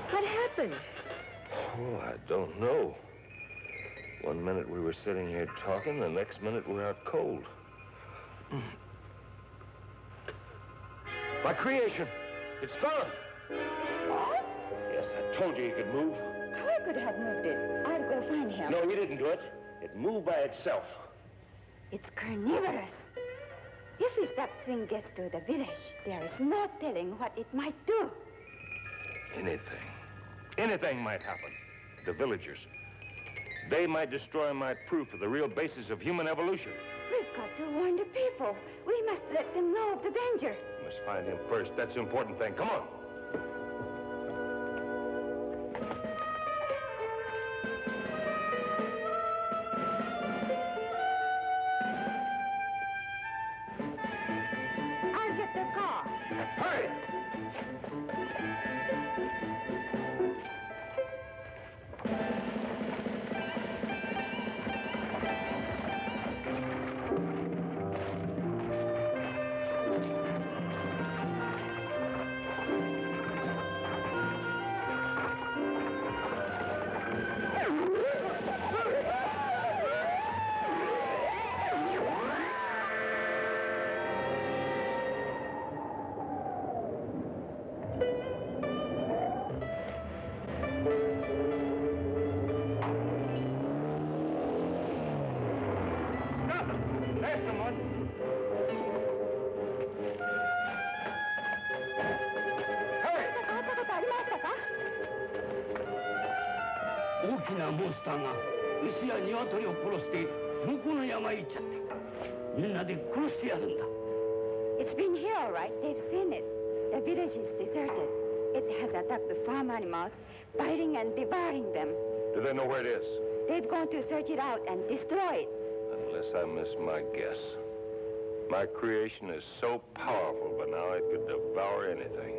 What happened? Oh, I don't know. 1 minute we were sitting here talking, the next minute we're out cold. My creation! It's gone! What? Yes, I told you he could move. I could have moved it. I'll go find him. No, he didn't do it. It moved by itself. It's carnivorous. If that thing gets to the village, there is no telling what it might do. Anything. Anything might happen. The villagers. They might destroy my proof of the real basis of human evolution. We've got to warn the people. We must let them know of the danger. We must find him first. That's the important thing. Come on. I'll get the car. Hurry! There's someone. Hurry! 大きなモンスターが牛や鶏を殺して向こうの山へ行っちゃった。みんなで殺してやるんだ。 It's been here, all right. They've seen it. The village is deserted. It has attacked the farm animals, biting and devouring them. Do they know where it is? They've gone to search it out and destroy it. Unless I miss my guess. My creation is so powerful, but now it could devour anything.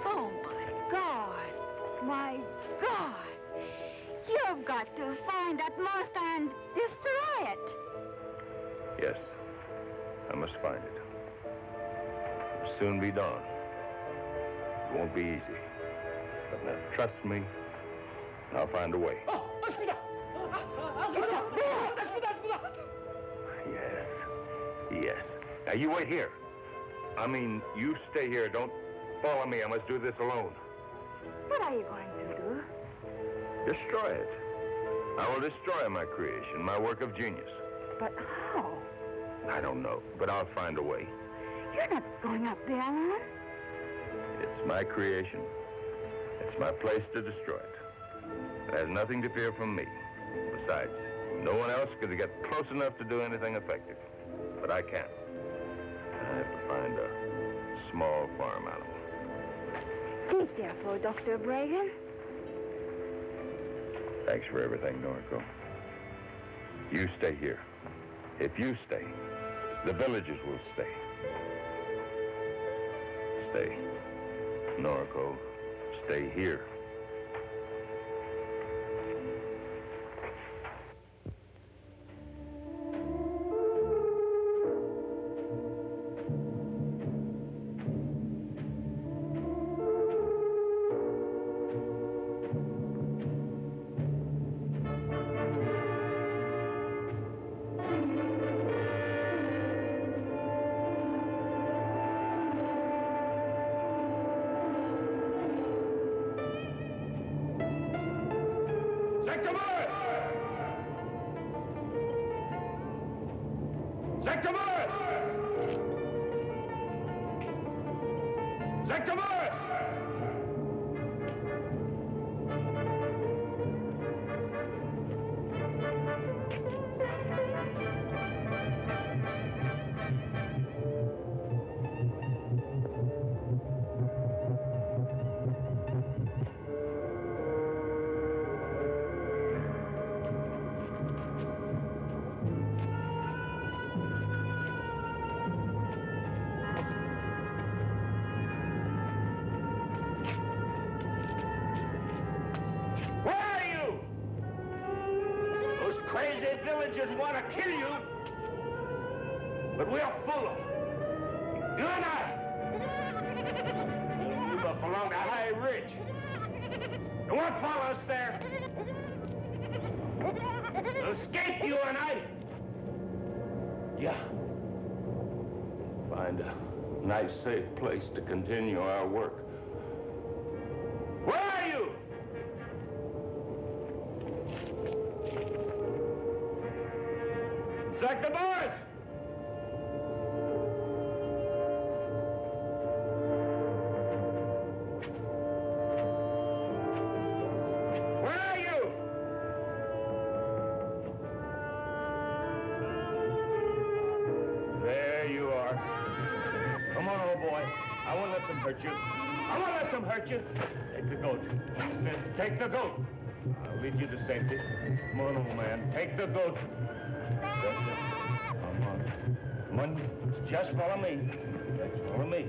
Oh, my God. My God. You've got to find that monster and destroy it. Yes, I must find it. It'll soon be dawn. It won't be easy. But now, trust me, I'll find a way. It's up there. Yes, yes. Now, you wait here. I mean, you stay here. Don't follow me. I must do this alone. What are you going to do? Destroy it. I will destroy my creation, my work of genius. But how? I don't know, but I'll find a way. You're not going up there alone. It's my creation. It's my place to destroy it. It has nothing to fear from me. Besides, no one else could get close enough to do anything effective. But I can. I have to find a small farm animal. Be careful, Dr. Bragan. Thanks for everything, Noriko. You stay here. If you stay, the villagers will stay. Stay. Noriko, stay here. Villagers want to kill you, but we'll fool them. You and I. You belong to High Ridge. You won't follow us there. We'll escape, you and I. Yeah. Find a nice, safe place to continue our work. Where are you? Sector boys! Where are you? There you are. Come on, old boy. I won't let them hurt you. I won't let them hurt you. Take the goat. Take the goat. I'll lead you to safety. Come on, old man. Take the goat. That's it. Come on. Come on. Just follow me. Just follow me.